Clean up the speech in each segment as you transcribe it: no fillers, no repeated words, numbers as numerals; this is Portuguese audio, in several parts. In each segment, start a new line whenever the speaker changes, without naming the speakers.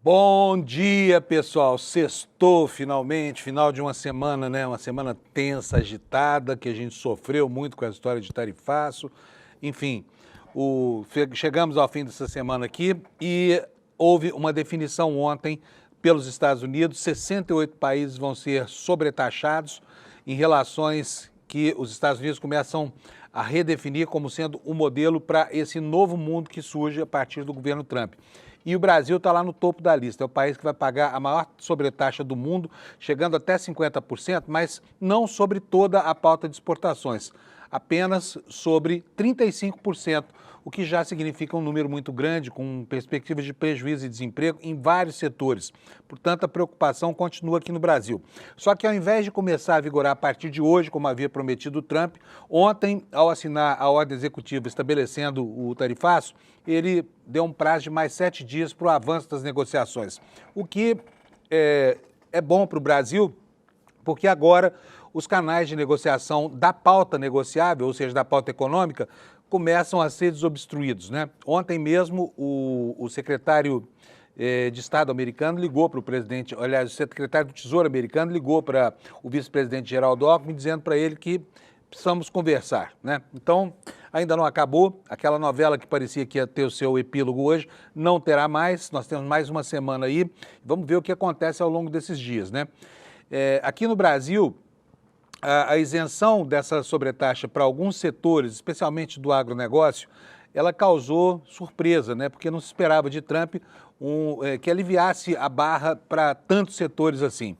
Bom dia, pessoal. Sextou finalmente, final de uma semana, né? Uma semana tensa, agitada, que a gente sofreu muito com a história de tarifaço. Enfim, chegamos ao fim dessa semana aqui e houve uma definição ontem pelos Estados Unidos. 68 países vão ser sobretaxados em relações que os Estados Unidos começam a redefinir como sendo um modelo para esse novo mundo que surge a partir do governo Trump. E o Brasil está lá no topo da lista, é o país que vai pagar a maior sobretaxa do mundo, chegando até 50%, mas não sobre toda a pauta de exportações, apenas sobre 35%, o que já significa um número muito grande, com perspectivas de prejuízo e desemprego em vários setores. Portanto, a preocupação continua aqui no Brasil. Só que ao invés de começar a vigorar a partir de hoje, como havia prometido o Trump, ontem, ao assinar a ordem executiva estabelecendo o tarifaço, ele deu um prazo de mais 7 dias para o avanço das negociações, o que é bom para o Brasil, porque agora os canais de negociação da pauta negociável, ou seja, da pauta econômica, começam a ser desobstruídos, né? Ontem mesmo o secretário de Estado americano ligou para o presidente, aliás, o secretário do Tesouro americano ligou para o vice-presidente Geraldo Alckmin, dizendo para ele que precisamos conversar, né? Então, ainda não acabou, aquela novela que parecia que ia ter o seu epílogo hoje, não terá mais, nós temos mais uma semana aí, vamos ver o que acontece ao longo desses dias, né? Aqui no Brasil, a isenção dessa sobretaxa para alguns setores, especialmente do agronegócio, ela causou surpresa, né? Porque não se esperava de Trump que aliviasse a barra para tantos setores assim.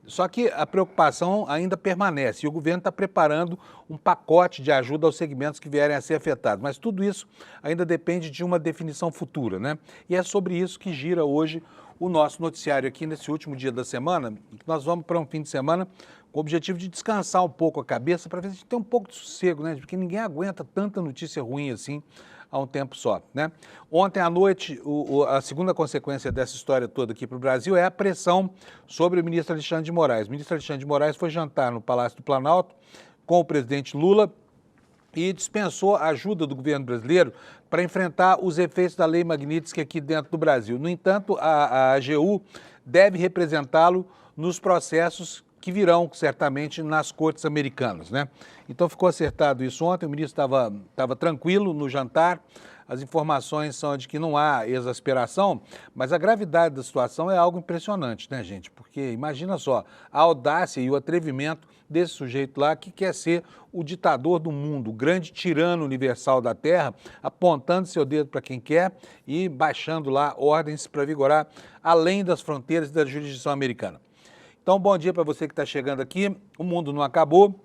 Só que a preocupação ainda permanece e o governo está preparando um pacote de ajuda aos segmentos que vierem a ser afetados. Mas tudo isso ainda depende de uma definição futura, né? E é sobre isso que gira hoje o nosso noticiário aqui nesse último dia da semana. Nós vamos para um fim de semana com o objetivo de descansar um pouco a cabeça para ver se a gente tem um pouco de sossego, né? Porque ninguém aguenta tanta notícia ruim assim há um tempo só, né? Ontem à noite, a segunda consequência dessa história toda aqui para o Brasil é a pressão sobre o ministro Alexandre de Moraes. O ministro Alexandre de Moraes foi jantar no Palácio do Planalto com o presidente Lula e dispensou a ajuda do governo brasileiro para enfrentar os efeitos da Lei Magnitsky aqui dentro do Brasil. No entanto, a AGU deve representá-lo nos processos que virão, certamente, nas cortes americanas, né? Então ficou acertado isso ontem, o ministro estava tranquilo no jantar, as informações são de que não há exasperação, mas a gravidade da situação é algo impressionante, né, gente? Porque imagina só, a audácia e o atrevimento desse sujeito lá que quer ser o ditador do mundo, o grande tirano universal da Terra, apontando seu dedo para quem quer e baixando lá ordens para vigorar além das fronteiras da jurisdição americana. Então, bom dia para você que está chegando aqui. O mundo não acabou,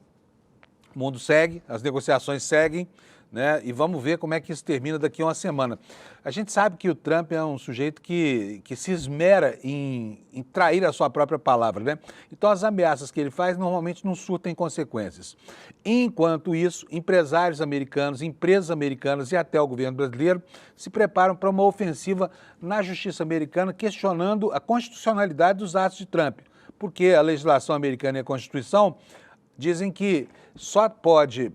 o mundo segue, as negociações seguem, né? E vamos ver como é que isso termina daqui a uma semana. A gente sabe que o Trump é um sujeito que se esmera em trair a sua própria palavra, né? Então, as ameaças que ele faz normalmente não surtem consequências. Enquanto isso, empresários americanos, empresas americanas e até o governo brasileiro se preparam para uma ofensiva na justiça americana questionando a constitucionalidade dos atos de Trump. Porque a legislação americana e a Constituição dizem que só pode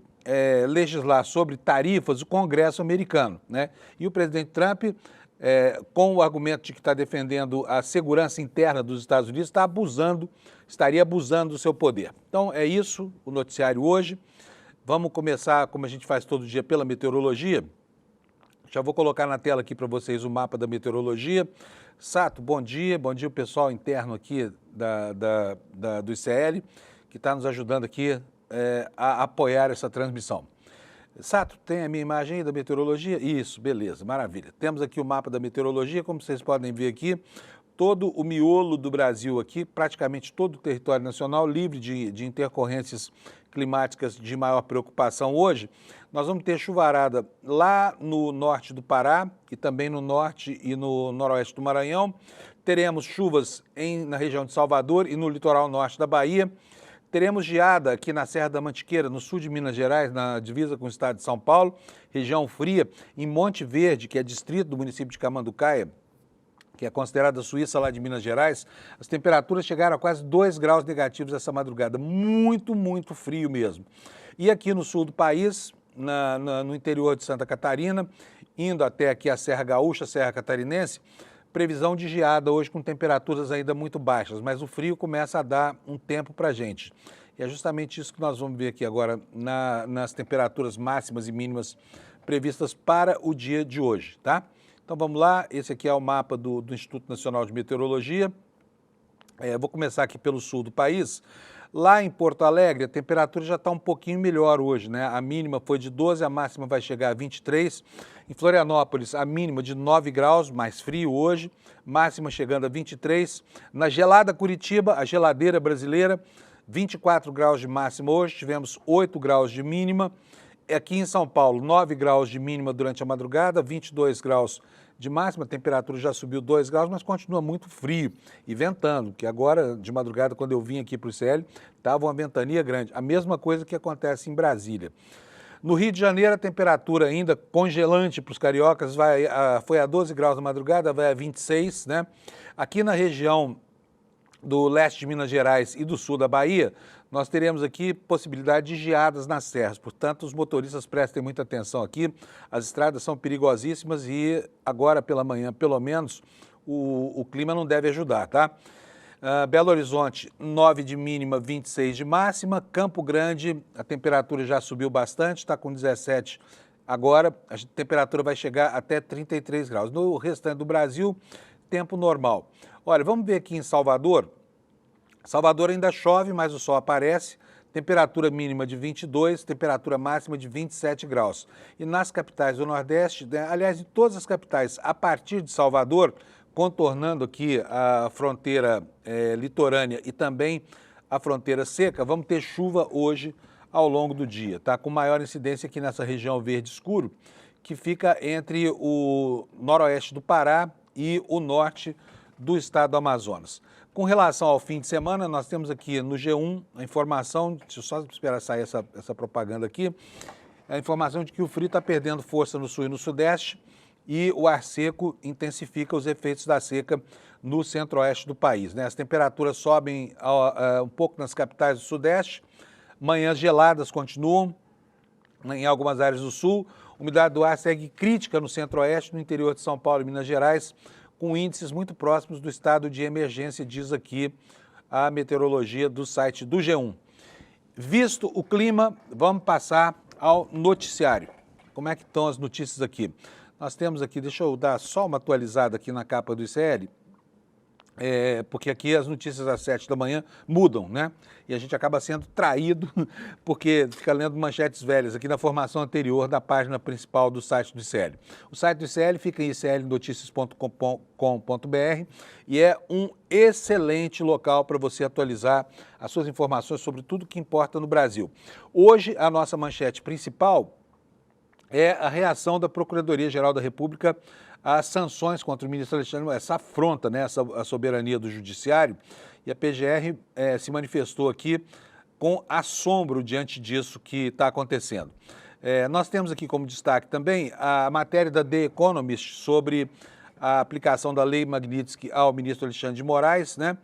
legislar sobre tarifas o Congresso americano, né? E o presidente Trump, com o argumento de que está defendendo a segurança interna dos Estados Unidos, estaria abusando do seu poder. Então é isso o noticiário hoje. Vamos começar, como a gente faz todo dia, pela meteorologia. Já vou colocar na tela aqui para vocês o mapa da meteorologia. Sato, bom dia o pessoal interno aqui do ICL, que está nos ajudando aqui a apoiar essa transmissão. Sato, tem a minha imagem aí da meteorologia? Isso, beleza, maravilha. Temos aqui o mapa da meteorologia, como vocês podem ver aqui, todo o miolo do Brasil aqui, praticamente todo o território nacional livre de intercorrências climáticas de maior preocupação hoje. Nós vamos ter chuvarada lá no norte do Pará e também no norte e no noroeste do Maranhão. Teremos chuvas na região de Salvador e no litoral norte da Bahia. Teremos geada aqui na Serra da Mantiqueira, no sul de Minas Gerais, na divisa com o estado de São Paulo. Região fria, em Monte Verde, que é distrito do município de Camanducaia, que é considerada a Suíça lá de Minas Gerais, as temperaturas chegaram a quase 2 graus negativos essa madrugada. Muito, muito frio mesmo. E aqui no sul do país, no interior de Santa Catarina, indo até aqui a Serra Gaúcha, Serra Catarinense, previsão de geada hoje com temperaturas ainda muito baixas, mas o frio começa a dar um tempo para a gente. E é justamente isso que nós vamos ver aqui agora nas temperaturas máximas e mínimas previstas para o dia de hoje, tá? Então vamos lá, esse aqui é o mapa do Instituto Nacional de Meteorologia. Vou começar aqui pelo sul do país. Lá em Porto Alegre, a temperatura já está um pouquinho melhor hoje, né? A mínima foi de 12, a máxima vai chegar a 23. Em Florianópolis, a mínima de 9 graus, mais frio hoje, máxima chegando a 23. Na gelada Curitiba, a geladeira brasileira, 24 graus de máxima hoje, tivemos 8 graus de mínima. Aqui em São Paulo, 9 graus de mínima durante a madrugada, 22 graus de máxima, a temperatura já subiu 2 graus, mas continua muito frio e ventando, que agora, de madrugada, quando eu vim aqui para o ICL, estava uma ventania grande. A mesma coisa que acontece em Brasília. No Rio de Janeiro, a temperatura ainda congelante para os cariocas, foi a 12 graus na madrugada, vai a 26, né? Aqui na região do leste de Minas Gerais e do sul da Bahia, nós teremos aqui possibilidade de geadas nas serras, portanto os motoristas prestem muita atenção aqui, as estradas são perigosíssimas e agora pela manhã, pelo menos, o clima não deve ajudar, tá? Belo Horizonte, 9 de mínima, 26 de máxima, Campo Grande, a temperatura já subiu bastante, está com 17 agora, a temperatura vai chegar até 33 graus. No restante do Brasil, tempo normal. Olha, vamos ver aqui em Salvador. Salvador ainda chove, mas o sol aparece, temperatura mínima de 22, temperatura máxima de 27 graus. E nas capitais do Nordeste, né, aliás, em todas as capitais, a partir de Salvador, contornando aqui a fronteira litorânea e também a fronteira seca, vamos ter chuva hoje ao longo do dia, tá? Com maior incidência aqui nessa região verde escuro, que fica entre o noroeste do Pará e o norte do estado do Amazonas. Com relação ao fim de semana, nós temos aqui no G1 a informação, deixa eu só esperar sair essa propaganda aqui, a informação de que o frio está perdendo força no sul e no sudeste e o ar seco intensifica os efeitos da seca no centro-oeste do país, né? As temperaturas sobem um pouco nas capitais do sudeste, manhãs geladas continuam em algumas áreas do sul, umidade do ar segue crítica no centro-oeste, no interior de São Paulo e Minas Gerais, com índices muito próximos do estado de emergência, diz aqui a meteorologia do site do G1. Visto o clima, vamos passar ao noticiário. Como é que estão as notícias aqui? Nós temos aqui, deixa eu dar só uma atualizada aqui na capa do ICL, porque aqui as notícias às 7 da manhã mudam, né? E a gente acaba sendo traído porque fica lendo manchetes velhas aqui na formação anterior da página principal do site do ICL. O site do ICL fica em iclnoticias.com.br e é um excelente local para você atualizar as suas informações sobre tudo que importa no Brasil. Hoje, a nossa manchete principal é a reação da Procuradoria-Geral da República às sanções contra o ministro Alexandre, essa afronta, né, a soberania do judiciário, e a PGR se manifestou aqui com assombro diante disso que está acontecendo. Nós temos aqui como destaque também a matéria da The Economist sobre a aplicação da Lei Magnitsky ao ministro Alexandre de Moraes, né,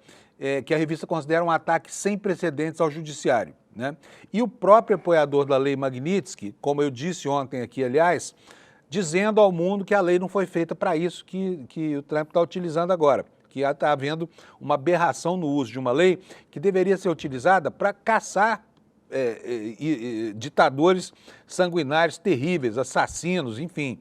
que a revista considera um ataque sem precedentes ao judiciário, né? E o próprio apoiador da Lei Magnitsky, como eu disse ontem aqui, aliás, dizendo ao mundo que a lei não foi feita para isso que o Trump está utilizando agora, que está havendo uma aberração no uso de uma lei que deveria ser utilizada para caçar ditadores sanguinários, terríveis, assassinos, enfim,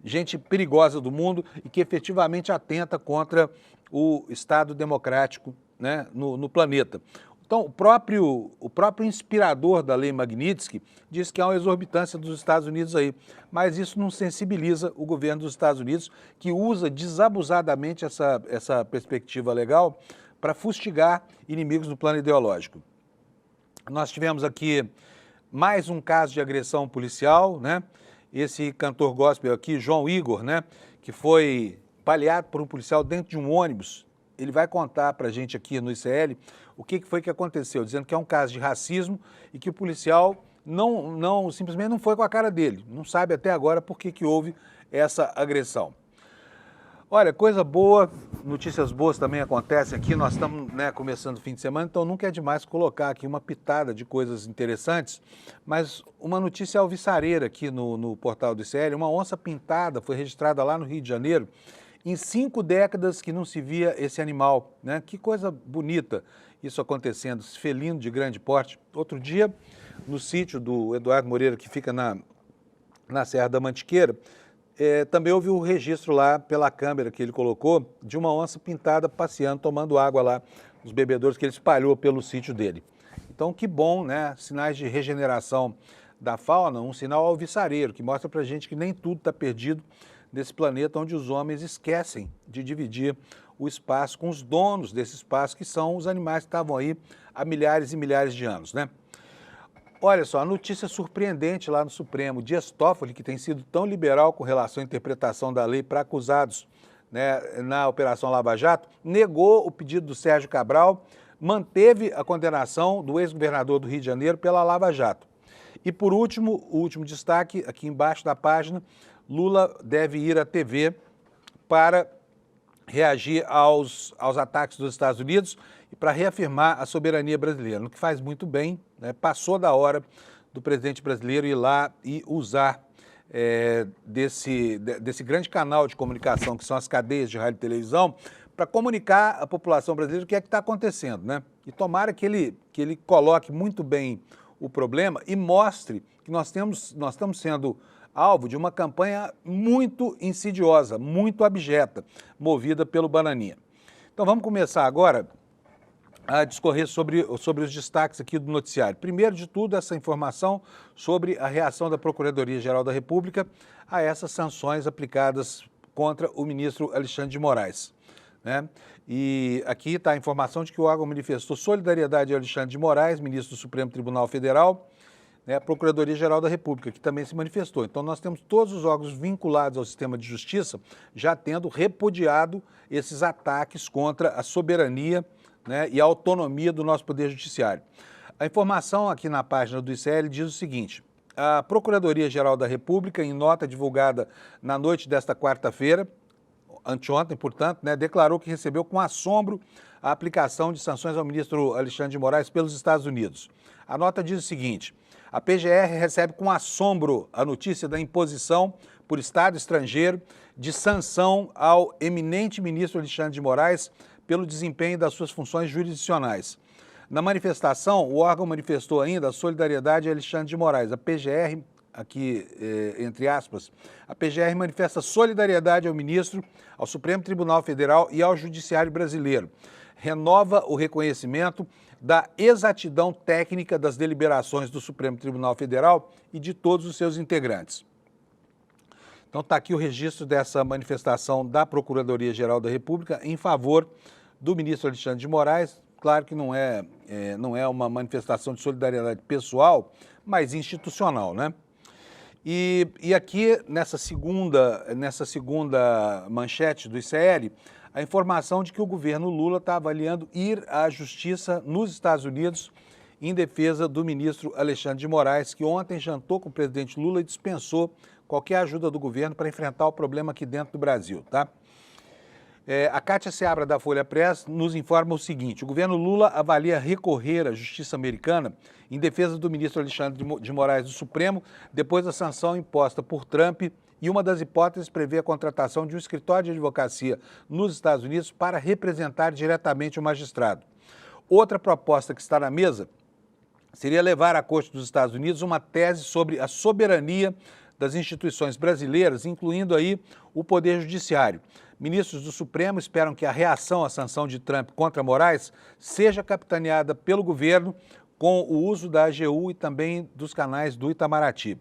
gente perigosa do mundo e que efetivamente atenta contra o Estado democrático, né, no planeta. Então, o próprio inspirador da Lei Magnitsky diz que há uma exorbitância dos Estados Unidos aí, mas isso não sensibiliza o governo dos Estados Unidos, que usa desabusadamente essa perspectiva legal para fustigar inimigos do plano ideológico. Nós tivemos aqui mais um caso de agressão policial, né? Esse cantor gospel aqui, João Igor, né, que foi baleado por um policial dentro de um ônibus. Ele vai contar para a gente aqui no ICL o que foi que aconteceu, dizendo que é um caso de racismo e que o policial simplesmente não foi com a cara dele. Não sabe até agora por que houve essa agressão. Olha, coisa boa, notícias boas também acontecem aqui, nós estamos, né, começando o fim de semana, então nunca é demais colocar aqui uma pitada de coisas interessantes, mas uma notícia alvissareira aqui no portal do ICL, uma onça pintada foi registrada lá no Rio de Janeiro Em 5 décadas que não se via esse animal, né? Que coisa bonita isso acontecendo, esse felino de grande porte. Outro dia, no sítio do Eduardo Moreira, que fica na Serra da Mantiqueira, também houve o registro lá pela câmera que ele colocou de uma onça pintada passeando, tomando água lá nos bebedouros que ele espalhou pelo sítio dele. Então, que bom, né? Sinais de regeneração da fauna, um sinal alvissareiro, que mostra pra gente que nem tudo está perdido nesse planeta onde os homens esquecem de dividir o espaço com os donos desse espaço, que são os animais que estavam aí há milhares e milhares de anos, né? Olha só, a notícia surpreendente lá no Supremo. Dias Toffoli, que tem sido tão liberal com relação à interpretação da lei para acusados, né, na Operação Lava Jato, negou o pedido do Sérgio Cabral, manteve a condenação do ex-governador do Rio de Janeiro pela Lava Jato. E por último, o último destaque, aqui embaixo da página, Lula deve ir à TV para reagir aos ataques dos Estados Unidos e para reafirmar a soberania brasileira, no que faz muito bem, né? Passou da hora do presidente brasileiro ir lá e usar desse grande canal de comunicação, que são as cadeias de rádio e televisão, para comunicar à população brasileira o que é que está acontecendo, né? E tomara que ele coloque muito bem o problema e mostre que nós estamos sendo alvo de uma campanha muito insidiosa, muito abjeta, movida pelo Bananinha. Então vamos começar agora a discorrer sobre os destaques aqui do noticiário. Primeiro de tudo, essa informação sobre a reação da Procuradoria-Geral da República a essas sanções aplicadas contra o ministro Alexandre de Moraes, né? E aqui está a informação de que o órgão manifestou solidariedade a Alexandre de Moraes, ministro do Supremo Tribunal Federal, né, a Procuradoria-Geral da República, que também se manifestou. Então, nós temos todos os órgãos vinculados ao sistema de justiça já tendo repudiado esses ataques contra a soberania, né, e a autonomia do nosso Poder Judiciário. A informação aqui na página do ICL diz o seguinte: a Procuradoria-Geral da República, em nota divulgada na noite desta quarta-feira, anteontem, portanto, né, declarou que recebeu com assombro a aplicação de sanções ao ministro Alexandre de Moraes pelos Estados Unidos. A nota diz o seguinte: a PGR recebe com assombro a notícia da imposição por Estado estrangeiro de sanção ao eminente ministro Alexandre de Moraes pelo desempenho das suas funções jurisdicionais. Na manifestação, o órgão manifestou ainda a solidariedade a Alexandre de Moraes. A PGR, aqui entre aspas, a PGR manifesta solidariedade ao ministro, ao Supremo Tribunal Federal e ao Judiciário brasileiro. Renova o reconhecimento da exatidão técnica das deliberações do Supremo Tribunal Federal e de todos os seus integrantes. Então está aqui o registro dessa manifestação da Procuradoria-Geral da República em favor do ministro Alexandre de Moraes. Claro que não é uma manifestação de solidariedade pessoal, mas institucional, né? E aqui nessa segunda manchete do ICL, a informação de que o governo Lula está avaliando ir à justiça nos Estados Unidos em defesa do ministro Alexandre de Moraes, que ontem jantou com o presidente Lula e dispensou qualquer ajuda do governo para enfrentar o problema aqui dentro do Brasil, tá? A Kátia Seabra, da Folha Press, nos informa o seguinte: o governo Lula avalia recorrer à justiça americana em defesa do ministro Alexandre de Moraes do Supremo, depois da sanção imposta por Trump, e uma das hipóteses prevê a contratação de um escritório de advocacia nos Estados Unidos para representar diretamente o magistrado. Outra proposta que está na mesa seria levar à Corte dos Estados Unidos uma tese sobre a soberania das instituições brasileiras, incluindo aí o Poder Judiciário. Ministros do Supremo esperam que a reação à sanção de Trump contra Moraes seja capitaneada pelo governo com o uso da AGU e também dos canais do Itamaraty.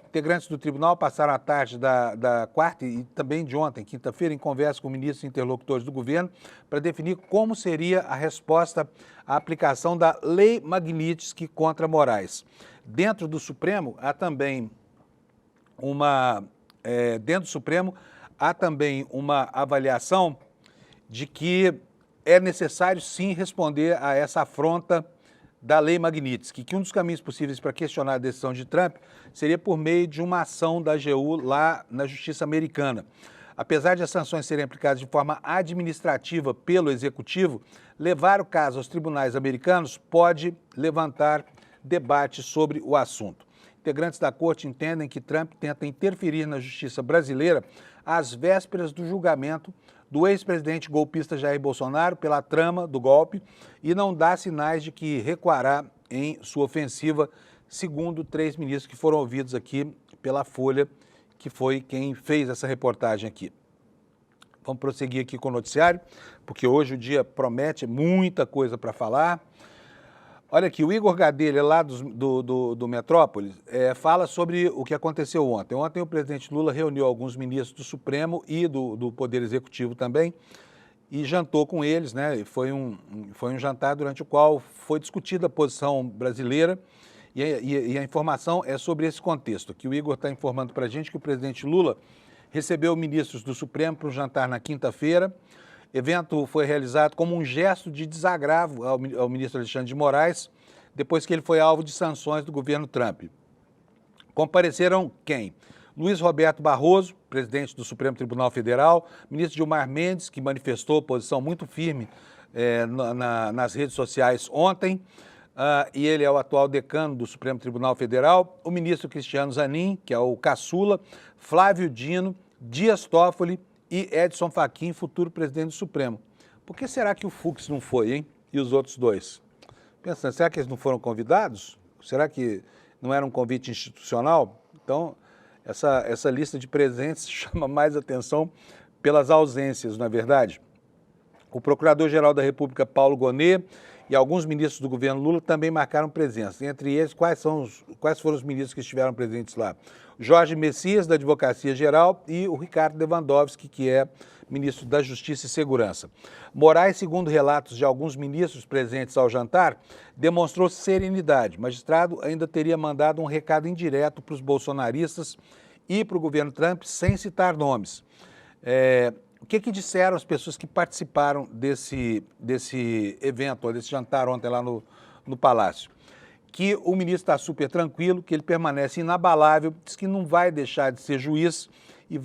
Integrantes do tribunal passaram a tarde da quarta e também de ontem, quinta-feira, em conversa com ministros e interlocutores do governo para definir como seria a resposta à aplicação da Lei Magnitsky contra Moraes. Dentro do Supremo, há também uma avaliação de que é necessário sim responder a essa afronta da Lei Magnitsky, que um dos caminhos possíveis para questionar a decisão de Trump seria por meio de uma ação da AGU lá na Justiça Americana. Apesar de as sanções serem aplicadas de forma administrativa pelo Executivo, levar o caso aos tribunais americanos pode levantar debate sobre o assunto. Integrantes da Corte entendem que Trump tenta interferir na justiça brasileira às vésperas do julgamento do ex-presidente golpista Jair Bolsonaro pela trama do golpe e não dá sinais de que recuará em sua ofensiva, segundo 3 ministros que foram ouvidos aqui pela Folha, que foi quem fez essa reportagem aqui. Vamos prosseguir aqui com o noticiário, porque hoje o dia promete muita coisa para falar. Olha aqui, o Igor Gadelha, lá do Metrópolis, fala sobre o que aconteceu ontem. Ontem o presidente Lula reuniu alguns ministros do Supremo e do Poder Executivo também e jantou com eles, né? Foi um jantar durante o qual foi discutida a posição brasileira e a informação é sobre esse contexto. Aqui o Igor está informando para a gente que o presidente Lula recebeu ministros do Supremo para um jantar na quinta-feira. O evento foi realizado como um gesto de desagravo ao ministro Alexandre de Moraes, depois que ele foi alvo de sanções do governo Trump. Compareceram quem? Luiz Roberto Barroso, presidente do Supremo Tribunal Federal, ministro Gilmar Mendes, que manifestou posição muito firme nas redes sociais ontem, e ele é o atual decano do Supremo Tribunal Federal, o ministro Cristiano Zanin, que é o caçula, Flávio Dino, Dias Toffoli e Edson Fachin, futuro presidente do Supremo. Por que será que o Fux não foi, hein? E os outros dois? Pensando, será que eles não foram convidados? Será que não era um convite institucional? Então, essa lista de presentes chama mais atenção pelas ausências, não é verdade? O Procurador-Geral da República, Paulo Gonet, e alguns ministros do governo Lula também marcaram presença. Entre eles, quais foram os ministros que estiveram presentes lá? Jorge Messias, da Advocacia Geral, e o Ricardo Lewandowski, que é ministro da Justiça e Segurança. Moraes, segundo relatos de alguns ministros presentes ao jantar, demonstrou serenidade. O magistrado ainda teria mandado um recado indireto para os bolsonaristas e para o governo Trump, sem citar nomes. O que disseram as pessoas que participaram desse evento, desse jantar ontem lá no Palácio? Que o ministro está super tranquilo, que ele permanece inabalável, diz que não vai deixar de ser juiz e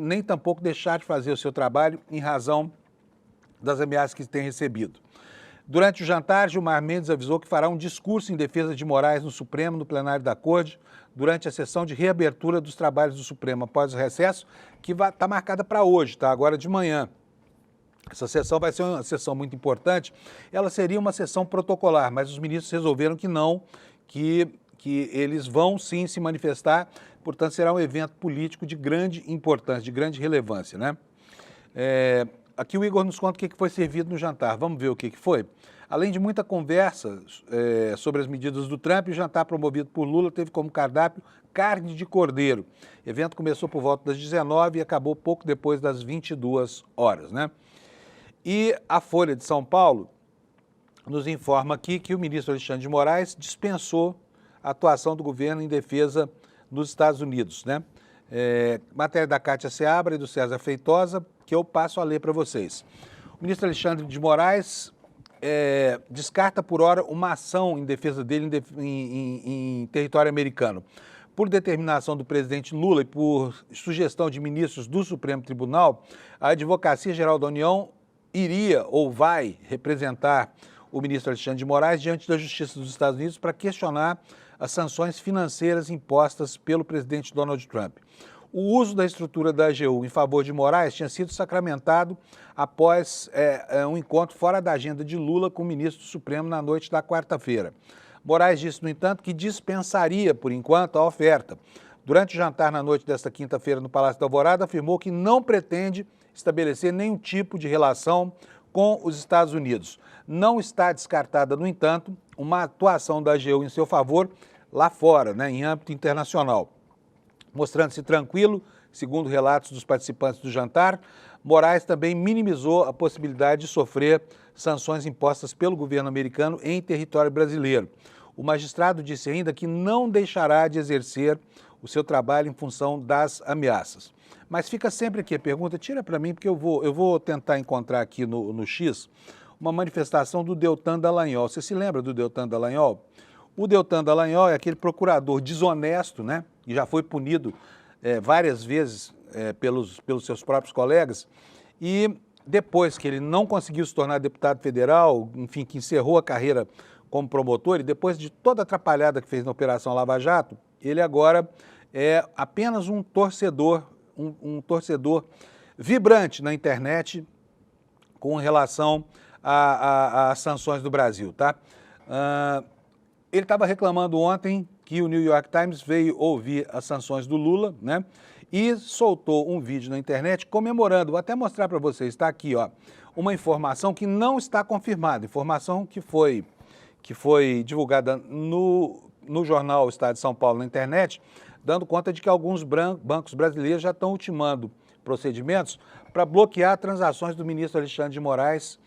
nem tampouco deixar de fazer o seu trabalho em razão das ameaças que tem recebido. Durante o jantar, Gilmar Mendes avisou que fará um discurso em defesa de Moraes no Supremo, no plenário da Corte, durante a sessão de reabertura dos trabalhos do Supremo após o recesso, que está marcada para hoje, tá? Agora de manhã. Essa sessão vai ser uma sessão muito importante. Ela seria uma sessão protocolar, mas os ministros resolveram que não, que eles vão sim se manifestar, portanto será um evento político de grande importância, de grande relevância, né? Aqui o Igor nos conta o que foi servido no jantar. Vamos ver o que foi? Além de muita conversa sobre as medidas do Trump, o jantar promovido por Lula teve como cardápio carne de cordeiro. O evento começou por volta das 19 e acabou pouco depois das 22 horas, né? E a Folha de São Paulo nos informa aqui que o ministro Alexandre de Moraes dispensou a atuação do governo em defesa nos Estados Unidos, né? Matéria da Cátia Seabra e do César Feitosa, que eu passo a ler para vocês. O ministro Alexandre de Moraes descarta por hora uma ação em defesa dele em território americano. Por determinação do presidente Lula e por sugestão de ministros do Supremo Tribunal, a Advocacia Geral da União iria ou vai representar o ministro Alexandre de Moraes diante da Justiça dos Estados Unidos para questionar as sanções financeiras impostas pelo presidente Donald Trump. O uso da estrutura da AGU em favor de Moraes tinha sido sacramentado após um encontro fora da agenda de Lula com o ministro do Supremo na noite da quarta-feira. Moraes disse, no entanto, que dispensaria, por enquanto, a oferta. Durante o jantar na noite desta quinta-feira no Palácio da Alvorada, afirmou que não pretende estabelecer nenhum tipo de relação com os Estados Unidos. Não está descartada, no entanto, uma atuação da AGU em seu favor lá fora, né, em âmbito internacional. Mostrando-se tranquilo, segundo relatos dos participantes do jantar, Moraes também minimizou a possibilidade de sofrer sanções impostas pelo governo americano em território brasileiro. O magistrado disse ainda que não deixará de exercer o seu trabalho em função das ameaças. Mas fica sempre aqui a pergunta, tira para mim, porque eu vou tentar encontrar aqui no X uma manifestação do Deltan Dallagnol. Você se lembra do Deltan Dallagnol? O Deltan Dallagnol é aquele procurador desonesto, né? E já foi punido várias vezes pelos seus próprios colegas. E depois que ele não conseguiu se tornar deputado federal, enfim, que encerrou a carreira como promotor, e depois de toda a atrapalhada que fez na Operação Lava Jato, ele agora é apenas um torcedor, um torcedor vibrante na internet com relação às sanções do Brasil, tá? Ele estava reclamando ontem que o New York Times veio ouvir as sanções do Lula, né? E soltou um vídeo na internet comemorando. Vou até mostrar para vocês, está aqui, ó, uma informação que não está confirmada, informação que foi divulgada no jornal Estado de São Paulo na internet, dando conta de que alguns bancos brasileiros já estão ultimando procedimentos para bloquear transações do ministro Alexandre de Moraes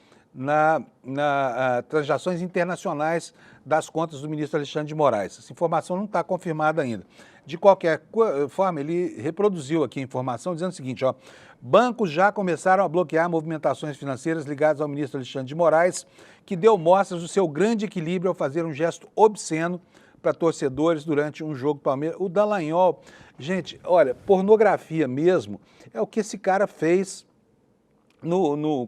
transações internacionais das contas do ministro Alexandre de Moraes. Essa informação não está confirmada ainda. De qualquer forma, ele reproduziu aqui a informação dizendo o seguinte, ó, bancos já começaram a bloquear movimentações financeiras ligadas ao ministro Alexandre de Moraes, que deu mostras do seu grande equilíbrio ao fazer um gesto obsceno para torcedores durante um jogo Palmeiras. O Dallagnol, gente, olha, pornografia mesmo é o que esse cara fez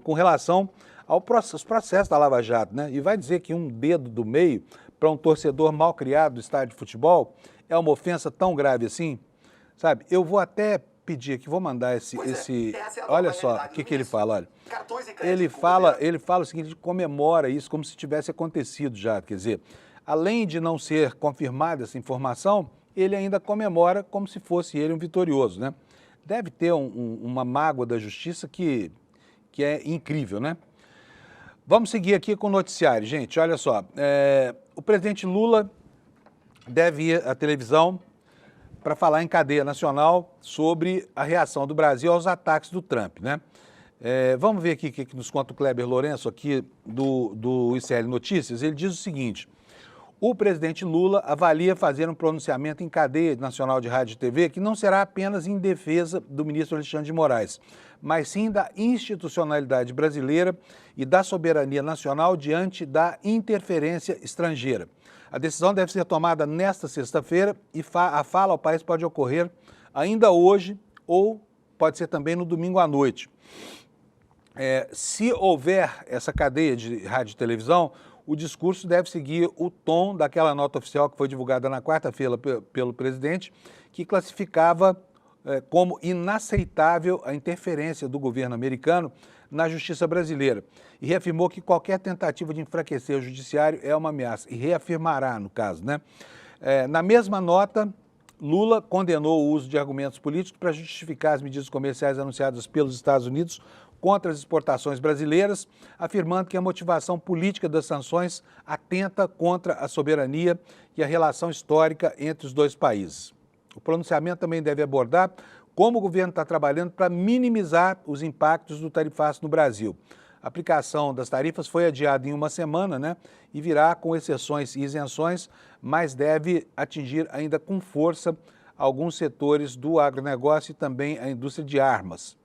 com relação aos processos da Lava Jato, né? E vai dizer que um dedo do meio para um torcedor mal criado do estádio de futebol é uma ofensa tão grave assim, sabe? Eu vou até pedir aqui, vou mandar olha só o que ele fala, olha. Ele fala o seguinte, ele comemora isso como se tivesse acontecido já, quer dizer, além de não ser confirmada essa informação, ele ainda comemora como se fosse ele um vitorioso, né? Deve ter uma mágoa da justiça que é incrível, né? Vamos seguir aqui com o noticiário, gente, olha só, o presidente Lula deve ir à televisão para falar em cadeia nacional sobre a reação do Brasil aos ataques do Trump, né? Vamos ver aqui o que nos conta o Kleber Lourenço aqui do ICL Notícias. Ele diz o seguinte, o presidente Lula avalia fazer um pronunciamento em cadeia nacional de rádio e TV que não será apenas em defesa do ministro Alexandre de Moraes, mas sim da institucionalidade brasileira e da soberania nacional diante da interferência estrangeira. A decisão deve ser tomada nesta sexta-feira e a fala ao país pode ocorrer ainda hoje ou pode ser também no domingo à noite. Se houver essa cadeia de rádio e televisão, o discurso deve seguir o tom daquela nota oficial que foi divulgada na quarta-feira pelo presidente, que classificava como inaceitável a interferência do governo americano na justiça brasileira e reafirmou que qualquer tentativa de enfraquecer o judiciário é uma ameaça, e reafirmará, no caso, né? Na mesma nota, Lula condenou o uso de argumentos políticos para justificar as medidas comerciais anunciadas pelos Estados Unidos contra as exportações brasileiras, afirmando que a motivação política das sanções atenta contra a soberania e a relação histórica entre os dois países. O pronunciamento também deve abordar como o governo está trabalhando para minimizar os impactos do tarifaço no Brasil. A aplicação das tarifas foi adiada em uma semana, né? E virá com exceções e isenções, mas deve atingir ainda com força alguns setores do agronegócio e também a indústria de armas.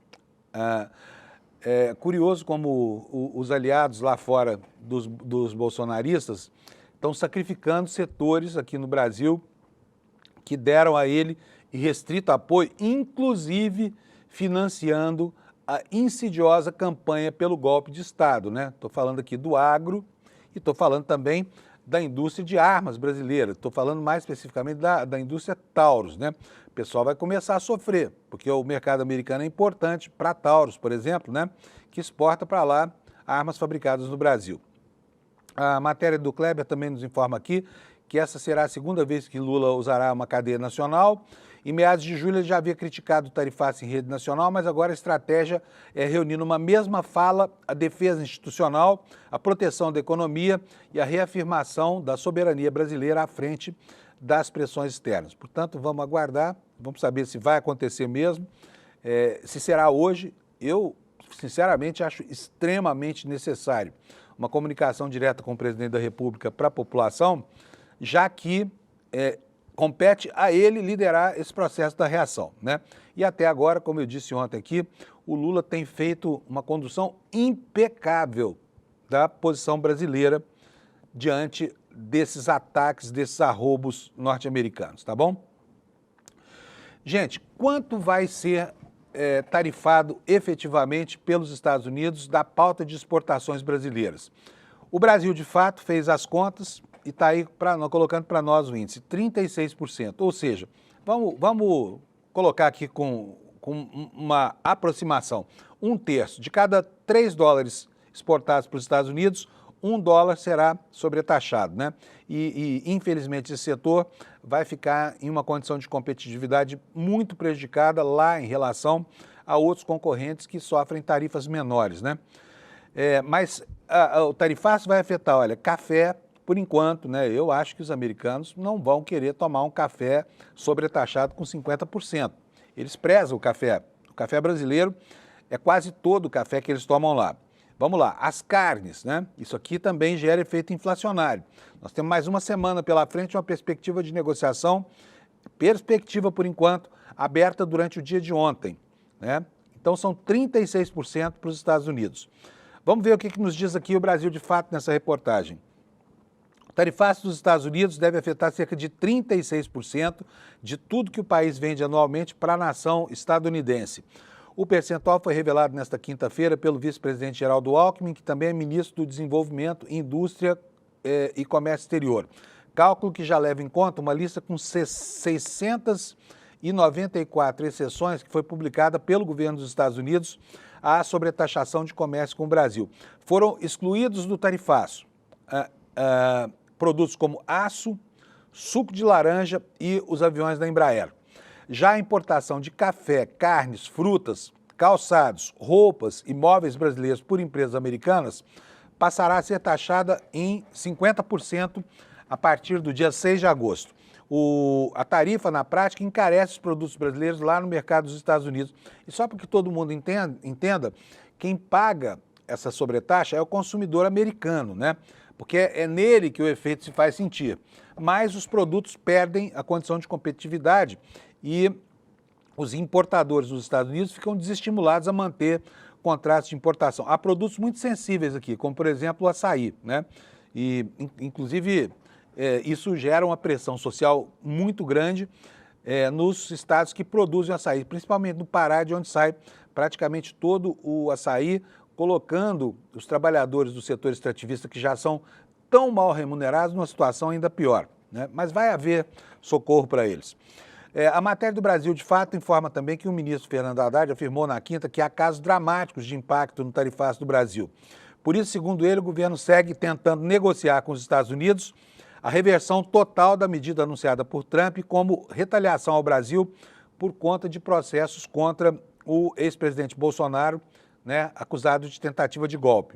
É curioso como os aliados lá fora dos bolsonaristas estão sacrificando setores aqui no Brasil que deram a ele irrestrito apoio, inclusive financiando a insidiosa campanha pelo golpe de Estado, né? Estou falando aqui do agro e estou falando também da indústria de armas brasileira. Estou falando mais especificamente da indústria Taurus, né? O pessoal vai começar a sofrer, porque o mercado americano é importante para a Taurus, por exemplo, né? Que exporta para lá armas fabricadas no Brasil. A matéria do Kleber também nos informa aqui que essa será a segunda vez que Lula usará uma cadeia nacional. Em meados de julho, ele já havia criticado o tarifaço em rede nacional, mas agora a estratégia é reunir numa mesma fala a defesa institucional, a proteção da economia e a reafirmação da soberania brasileira à frente das pressões externas. Portanto, vamos aguardar, vamos saber se vai acontecer mesmo, se será hoje. Eu, sinceramente, acho extremamente necessário uma comunicação direta com o presidente da República para a população, já que compete a ele liderar esse processo da reação, né? E até agora, como eu disse ontem aqui, o Lula tem feito uma condução impecável da posição brasileira diante desses ataques, desses arroubos norte-americanos, tá bom? Gente, quanto vai ser tarifado efetivamente pelos Estados Unidos da pauta de exportações brasileiras? O Brasil, de fato, fez as contas e está aí colocando para nós o índice, 36%. Ou seja, vamos colocar aqui com com uma aproximação. 1/3 de cada 3 dólares exportados para os Estados Unidos, 1 dólar será sobretaxado, né? E infelizmente, esse setor vai ficar em uma condição de competitividade muito prejudicada lá em relação a outros concorrentes que sofrem tarifas menores, né? Mas o tarifaço vai afetar, olha, café, por enquanto, né? Eu acho que os americanos não vão querer tomar um café sobretaxado com 50%. Eles prezam o café. O café brasileiro é quase todo o café que eles tomam lá. Vamos lá, as carnes, né? Isso aqui também gera efeito inflacionário. Nós temos mais uma semana pela frente, uma perspectiva de negociação, por enquanto, aberta durante o dia de ontem, né? Então são 36% para os Estados Unidos. Vamos ver o que nos diz aqui o Brasil de fato nessa reportagem. O tarifaço dos Estados Unidos deve afetar cerca de 36% de tudo que o país vende anualmente para a nação estadunidense. O percentual foi revelado nesta quinta-feira pelo vice-presidente Geraldo Alckmin, que também é ministro do Desenvolvimento, Indústria e Comércio Exterior. Cálculo que já leva em conta uma lista com 694 exceções que foi publicada pelo governo dos Estados Unidos à sobretaxação de comércio com o Brasil. Foram excluídos do tarifaço produtos como aço, suco de laranja e os aviões da Embraer. Já a importação de café, carnes, frutas, calçados, roupas e móveis brasileiros por empresas americanas passará a ser taxada em 50% a partir do dia 6 de agosto. A tarifa, na prática, encarece os produtos brasileiros lá no mercado dos Estados Unidos. E só para que todo mundo entenda, quem paga essa sobretaxa é o consumidor americano, né? Porque é nele que o efeito se faz sentir. Mas os produtos perdem a condição de competitividade e os importadores dos Estados Unidos ficam desestimulados a manter contratos de importação. Há produtos muito sensíveis aqui, como, por exemplo, o açaí, né? E, inclusive, isso gera uma pressão social muito grande nos estados que produzem açaí, principalmente no Pará, de onde sai praticamente todo o açaí, colocando os trabalhadores do setor extrativista, que já são tão mal remunerados, numa situação ainda pior, né? Mas vai haver socorro para eles. A matéria do Brasil, de fato, informa também que o ministro Fernando Haddad afirmou na quinta que há casos dramáticos de impacto no tarifaço do Brasil. Por isso, segundo ele, o governo segue tentando negociar com os Estados Unidos a reversão total da medida anunciada por Trump como retaliação ao Brasil por conta de processos contra o ex-presidente Bolsonaro, né, acusado de tentativa de golpe.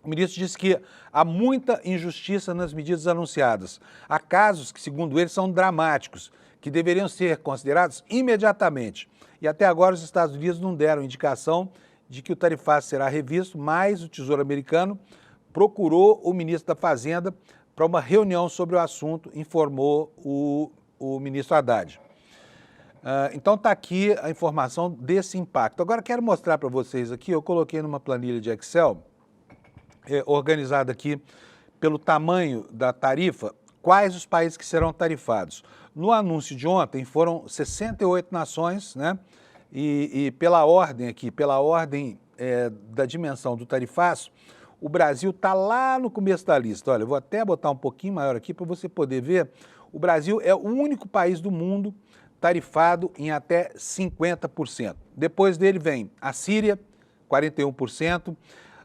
O ministro disse que há muita injustiça nas medidas anunciadas. Há casos que, segundo ele, são dramáticos, que deveriam ser considerados imediatamente. E até agora os Estados Unidos não deram indicação de que o tarifaço será revisto, mas o Tesouro Americano procurou o ministro da Fazenda para uma reunião sobre o assunto, informou o ministro Haddad. Então está aqui a informação desse impacto. Agora quero mostrar para vocês aqui, eu coloquei numa planilha de Excel, organizada aqui pelo tamanho da tarifa, quais os países que serão tarifados. No anúncio de ontem foram 68 nações, né? E pela ordem aqui, da dimensão do tarifaço, o Brasil está lá no começo da lista. Olha, eu vou até botar um pouquinho maior aqui para você poder ver. O Brasil é o único país do mundo tarifado em até 50%. Depois dele vem a Síria, 41%,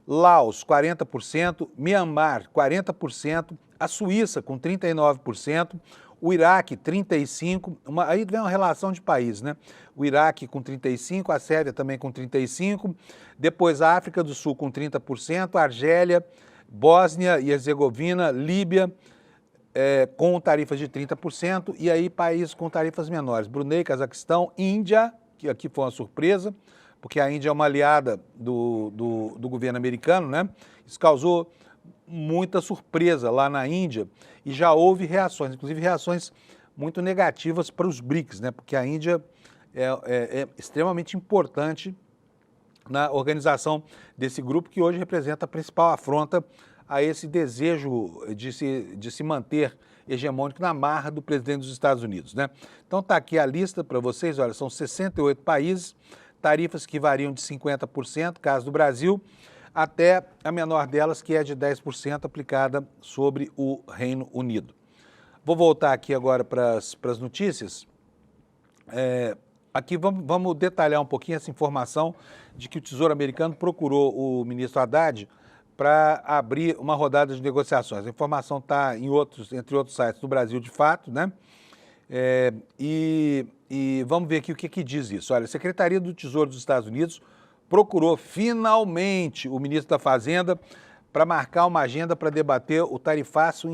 Laos, 40%, Mianmar, 40%, a Suíça, com 39%, o Iraque, 35%, aí vem uma relação de países, né? O Iraque com 35%, a Sérvia também com 35%, depois a África do Sul com 30%, a Argélia, Bósnia e Herzegovina, Líbia, com tarifas de 30%, e aí países com tarifas menores, Brunei, Cazaquistão, Índia, que aqui foi uma surpresa, porque a Índia é uma aliada do governo americano, né? Isso causou muita surpresa lá na Índia e já houve reações, inclusive reações muito negativas para os BRICS, né? Porque a Índia é extremamente importante na organização desse grupo, que hoje representa a principal afronta a esse desejo de se manter hegemônico na marra do presidente dos Estados Unidos, né? Então está aqui a lista para vocês, olha, são 68 países, tarifas que variam de 50%, caso do Brasil, até a menor delas, que é de 10% aplicada sobre o Reino Unido. Vou voltar aqui agora para as notícias. Aqui vamos detalhar um pouquinho essa informação de que o Tesouro Americano procurou o ministro Haddad para abrir uma rodada de negociações. A informação está entre outros sites do Brasil de fato, né? E vamos ver aqui o que diz isso. Olha, a Secretaria do Tesouro dos Estados Unidos procurou finalmente o ministro da Fazenda para marcar uma agenda para debater o tarifaço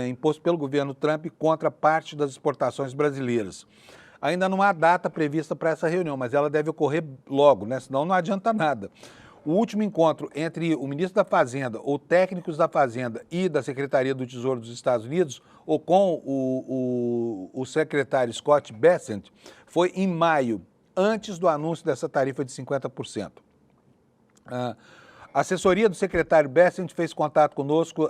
imposto pelo governo Trump contra parte das exportações brasileiras. Ainda não há data prevista para essa reunião, mas ela deve ocorrer logo, né? Senão não adianta nada. O último encontro entre o ministro da Fazenda, ou técnicos da Fazenda e da Secretaria do Tesouro dos Estados Unidos, ou com o secretário Scott Bessent, foi em maio, antes do anúncio dessa tarifa de 50%. A assessoria do secretário Bessent fez contato conosco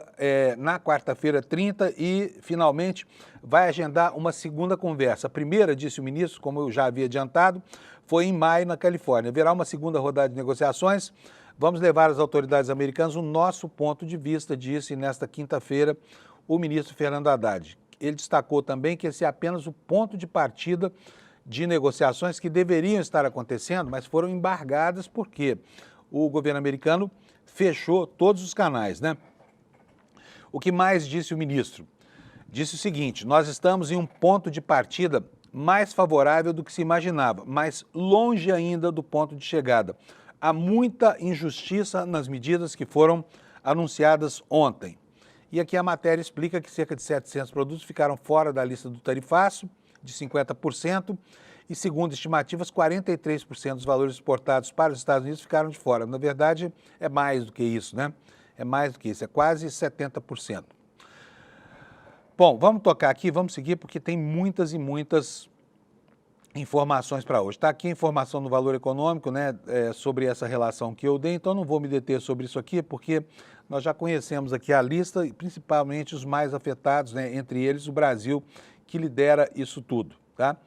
na quarta-feira 30 e, finalmente, vai agendar uma segunda conversa. A primeira, disse o ministro, como eu já havia adiantado, foi em maio na Califórnia. Haverá uma segunda rodada de negociações. Vamos levar às autoridades americanas o nosso ponto de vista, disse nesta quinta-feira o ministro Fernando Haddad. Ele destacou também que esse é apenas o ponto de partida de negociações que deveriam estar acontecendo, mas foram embargadas porque o governo americano fechou todos os canais, né? O que mais disse o ministro? Disse o seguinte: nós estamos em um ponto de partida mais favorável do que se imaginava, mas longe ainda do ponto de chegada. Há muita injustiça nas medidas que foram anunciadas ontem. E aqui a matéria explica que cerca de 700 produtos ficaram fora da lista do tarifaço, de 50%, e segundo estimativas, 43% dos valores exportados para os Estados Unidos ficaram de fora. Na verdade, é mais do que isso, né? É mais do que isso, é quase 70%. Bom, vamos tocar aqui, vamos seguir, porque tem muitas e muitas informações para hoje. Está aqui a informação no Valor Econômico, né, sobre essa relação que eu dei, então não vou me deter sobre isso aqui, porque nós já conhecemos aqui a lista, e principalmente os mais afetados, né, entre eles o Brasil, que lidera isso tudo, tá?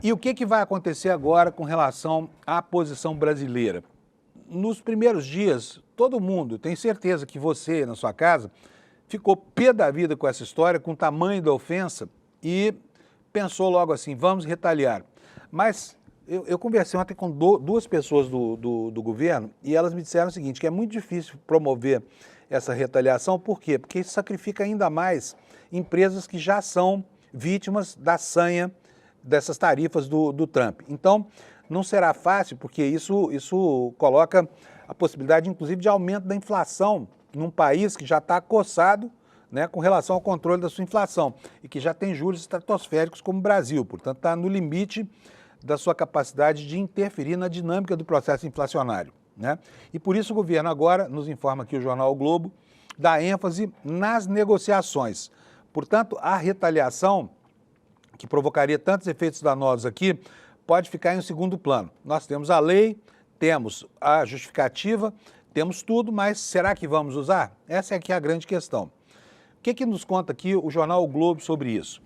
E o que vai acontecer agora com relação à posição brasileira? Nos primeiros dias, todo mundo, tenho certeza que você, na sua casa, ficou pé da vida com essa história, com o tamanho da ofensa e pensou logo assim, vamos retaliar. Mas eu conversei ontem com duas pessoas do governo e elas me disseram o seguinte, que é muito difícil promover essa retaliação. Por quê? Porque isso sacrifica ainda mais empresas que já são vítimas da sanha dessas tarifas do Trump. Então, não será fácil, porque isso coloca a possibilidade, inclusive, de aumento da inflação num país que já está acossado, né, com relação ao controle da sua inflação e que já tem juros estratosféricos como o Brasil, portanto, está no limite da sua capacidade de interferir na dinâmica do processo inflacionário, né? E por isso o governo agora, nos informa aqui o jornal o Globo, dá ênfase nas negociações. Portanto, a retaliação que provocaria tantos efeitos danosos aqui, pode ficar em um segundo plano. Nós temos a lei, temos a justificativa, temos tudo, mas será que vamos usar? Essa é aqui a grande questão. O que nos conta aqui o jornal O Globo sobre isso?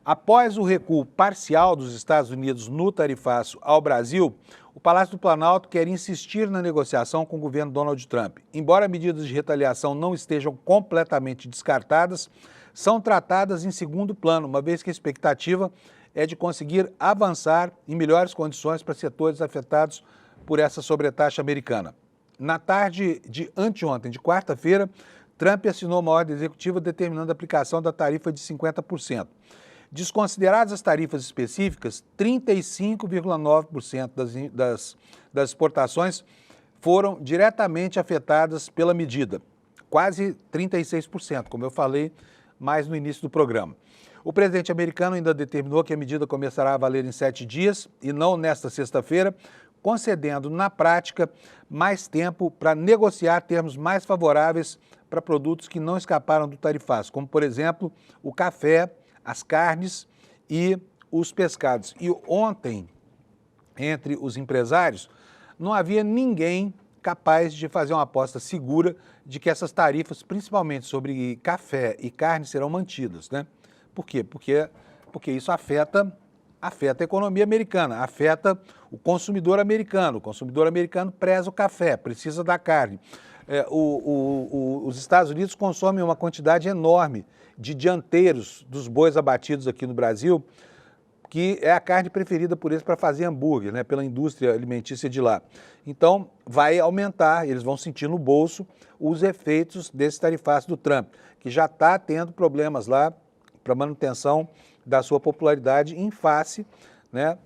Após o recuo parcial dos Estados Unidos no tarifaço ao Brasil, o Palácio do Planalto quer insistir na negociação com o governo Donald Trump. Embora medidas de retaliação não estejam completamente descartadas, são tratadas em segundo plano, uma vez que a expectativa é de conseguir avançar em melhores condições para setores afetados por essa sobretaxa americana. Na tarde de anteontem, de quarta-feira, Trump assinou uma ordem executiva determinando a aplicação da tarifa de 50%. Desconsideradas as tarifas específicas, 35,9% das exportações foram diretamente afetadas pela medida, quase 36%, como eu falei mais no início do programa. O presidente americano ainda determinou que a medida começará a valer em 7 dias e não nesta sexta-feira, concedendo, na prática, mais tempo para negociar termos mais favoráveis para produtos que não escaparam do tarifaço, como, por exemplo, o café, as carnes e os pescados. E ontem, entre os empresários, não havia ninguém capaz de fazer uma aposta segura de que essas tarifas, principalmente sobre café e carne, serão mantidas, né? Por quê? Porque isso afeta a economia americana, afeta o consumidor americano. O consumidor americano preza o café, precisa da carne. Os Estados Unidos consomem uma quantidade enorme de dianteiros dos bois abatidos aqui no Brasil, que é a carne preferida por eles para fazer hambúrguer, né, pela indústria alimentícia de lá. Então, vai aumentar, eles vão sentir no bolso os efeitos desse tarifaço do Trump, que já está tendo problemas lá para manutenção da sua popularidade em face, né,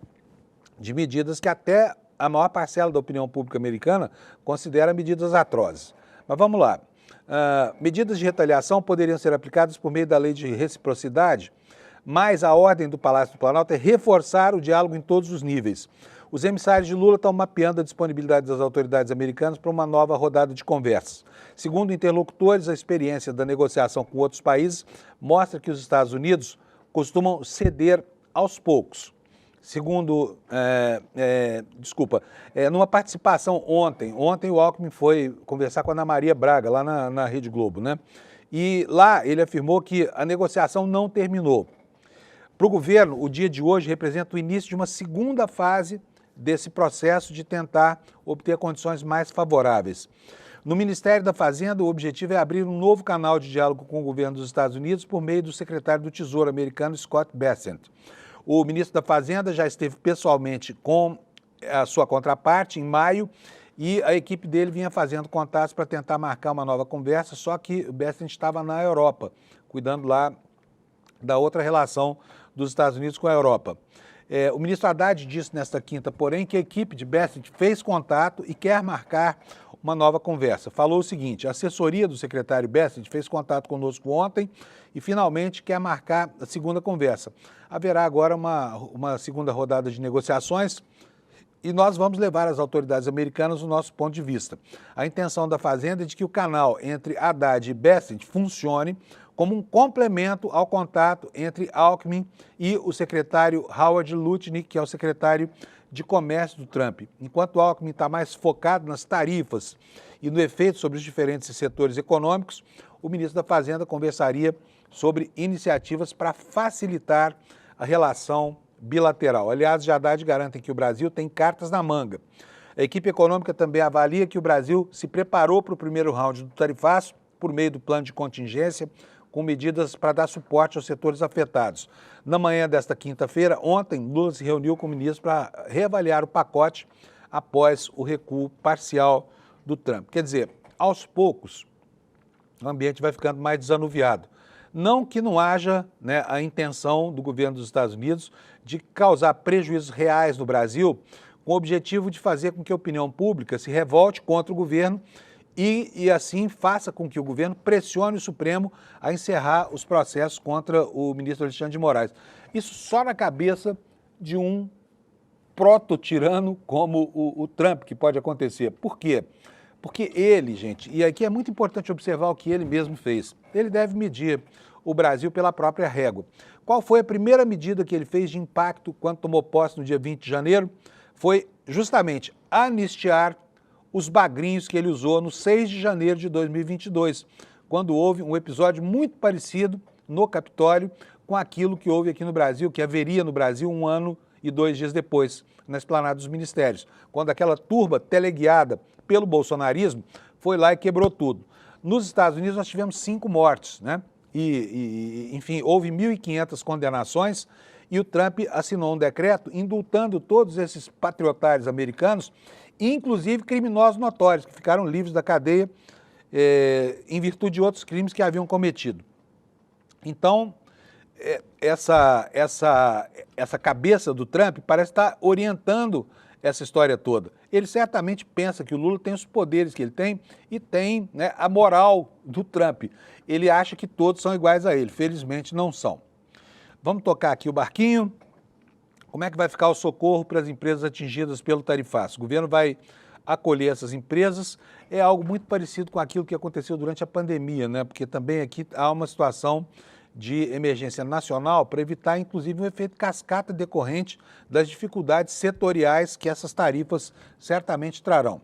de medidas que até a maior parcela da opinião pública americana considera medidas atrozes. Mas vamos lá. Medidas de retaliação poderiam ser aplicadas por meio da lei de reciprocidade, mas a ordem do Palácio do Planalto é reforçar o diálogo em todos os níveis. Os emissários de Lula estão mapeando a disponibilidade das autoridades americanas para uma nova rodada de conversas. Segundo interlocutores, a experiência da negociação com outros países mostra que os Estados Unidos costumam ceder aos poucos. Segundo, numa participação ontem o Alckmin foi conversar com a Ana Maria Braga, lá na Rede Globo, né? E lá ele afirmou que a negociação não terminou. Para o governo, o dia de hoje representa o início de uma segunda fase desse processo de tentar obter condições mais favoráveis. No Ministério da Fazenda, o objetivo é abrir um novo canal de diálogo com o governo dos Estados Unidos por meio do secretário do Tesouro americano, Scott Bessent. O ministro da Fazenda já esteve pessoalmente com a sua contraparte em maio e a equipe dele vinha fazendo contatos para tentar marcar uma nova conversa, só que o Bessent estava na Europa, cuidando lá da outra relação dos Estados Unidos com a Europa. O ministro Haddad disse nesta quinta, porém, que a equipe de Bessent fez contato e quer marcar uma nova conversa. Falou o seguinte: a assessoria do secretário Bessent fez contato conosco ontem e finalmente quer marcar a segunda conversa. Haverá agora uma segunda rodada de negociações e nós vamos levar às autoridades americanas o nosso ponto de vista. A intenção da Fazenda é de que o canal entre Haddad e Bessent funcione como um complemento ao contato entre Alckmin e o secretário Howard Lutnick, que é o secretário de Comércio do Trump. Enquanto Alckmin está mais focado nas tarifas e no efeito sobre os diferentes setores econômicos, o ministro da Fazenda conversaria sobre iniciativas para facilitar a relação bilateral. Aliás, os de Haddad garantem que o Brasil tem cartas na manga. A equipe econômica também avalia que o Brasil se preparou para o primeiro round do tarifaço por meio do plano de contingência, com medidas para dar suporte aos setores afetados. Na manhã desta quinta-feira, ontem, Lula se reuniu com o ministro para reavaliar o pacote após o recuo parcial do Trump. Quer dizer, aos poucos, o ambiente vai ficando mais desanuviado. Não que não haja, né, a intenção do governo dos Estados Unidos de causar prejuízos reais no Brasil, com o objetivo de fazer com que a opinião pública se revolte contra o governo e assim faça com que o governo pressione o Supremo a encerrar os processos contra o ministro Alexandre de Moraes. Isso só na cabeça de um proto-tirano como o Trump, que pode acontecer. Por quê? Porque ele, gente, e aqui é muito importante observar o que ele mesmo fez, ele deve medir o Brasil pela própria régua. Qual foi a primeira medida que ele fez de impacto quando tomou posse no dia 20 de janeiro? Foi justamente anistiar os bagrinhos que ele usou no 6 de janeiro de 2022, quando houve um episódio muito parecido no Capitólio com aquilo que houve aqui no Brasil, que haveria no Brasil 1 ano e 2 dias depois, na Esplanada dos Ministérios, quando aquela turba teleguiada pelo bolsonarismo foi lá e quebrou tudo. Nos Estados Unidos nós tivemos 5 mortes, né? Enfim, houve 1.500 condenações e o Trump assinou um decreto indultando todos esses patriotários americanos, inclusive criminosos notórios, que ficaram livres da cadeia em virtude de outros crimes que haviam cometido. Então, essa cabeça do Trump parece estar orientando essa história toda. Ele certamente pensa que o Lula tem os poderes que ele tem e tem, né, a moral do Trump. Ele acha que todos são iguais a ele. Felizmente não são. Vamos tocar aqui o barquinho. Como é que vai ficar o socorro para as empresas atingidas pelo tarifaço? O governo vai acolher essas empresas. É algo muito parecido com aquilo que aconteceu durante a pandemia, né? Porque também aqui há uma situação de emergência nacional para evitar, inclusive, um efeito cascata decorrente das dificuldades setoriais que essas tarifas certamente trarão.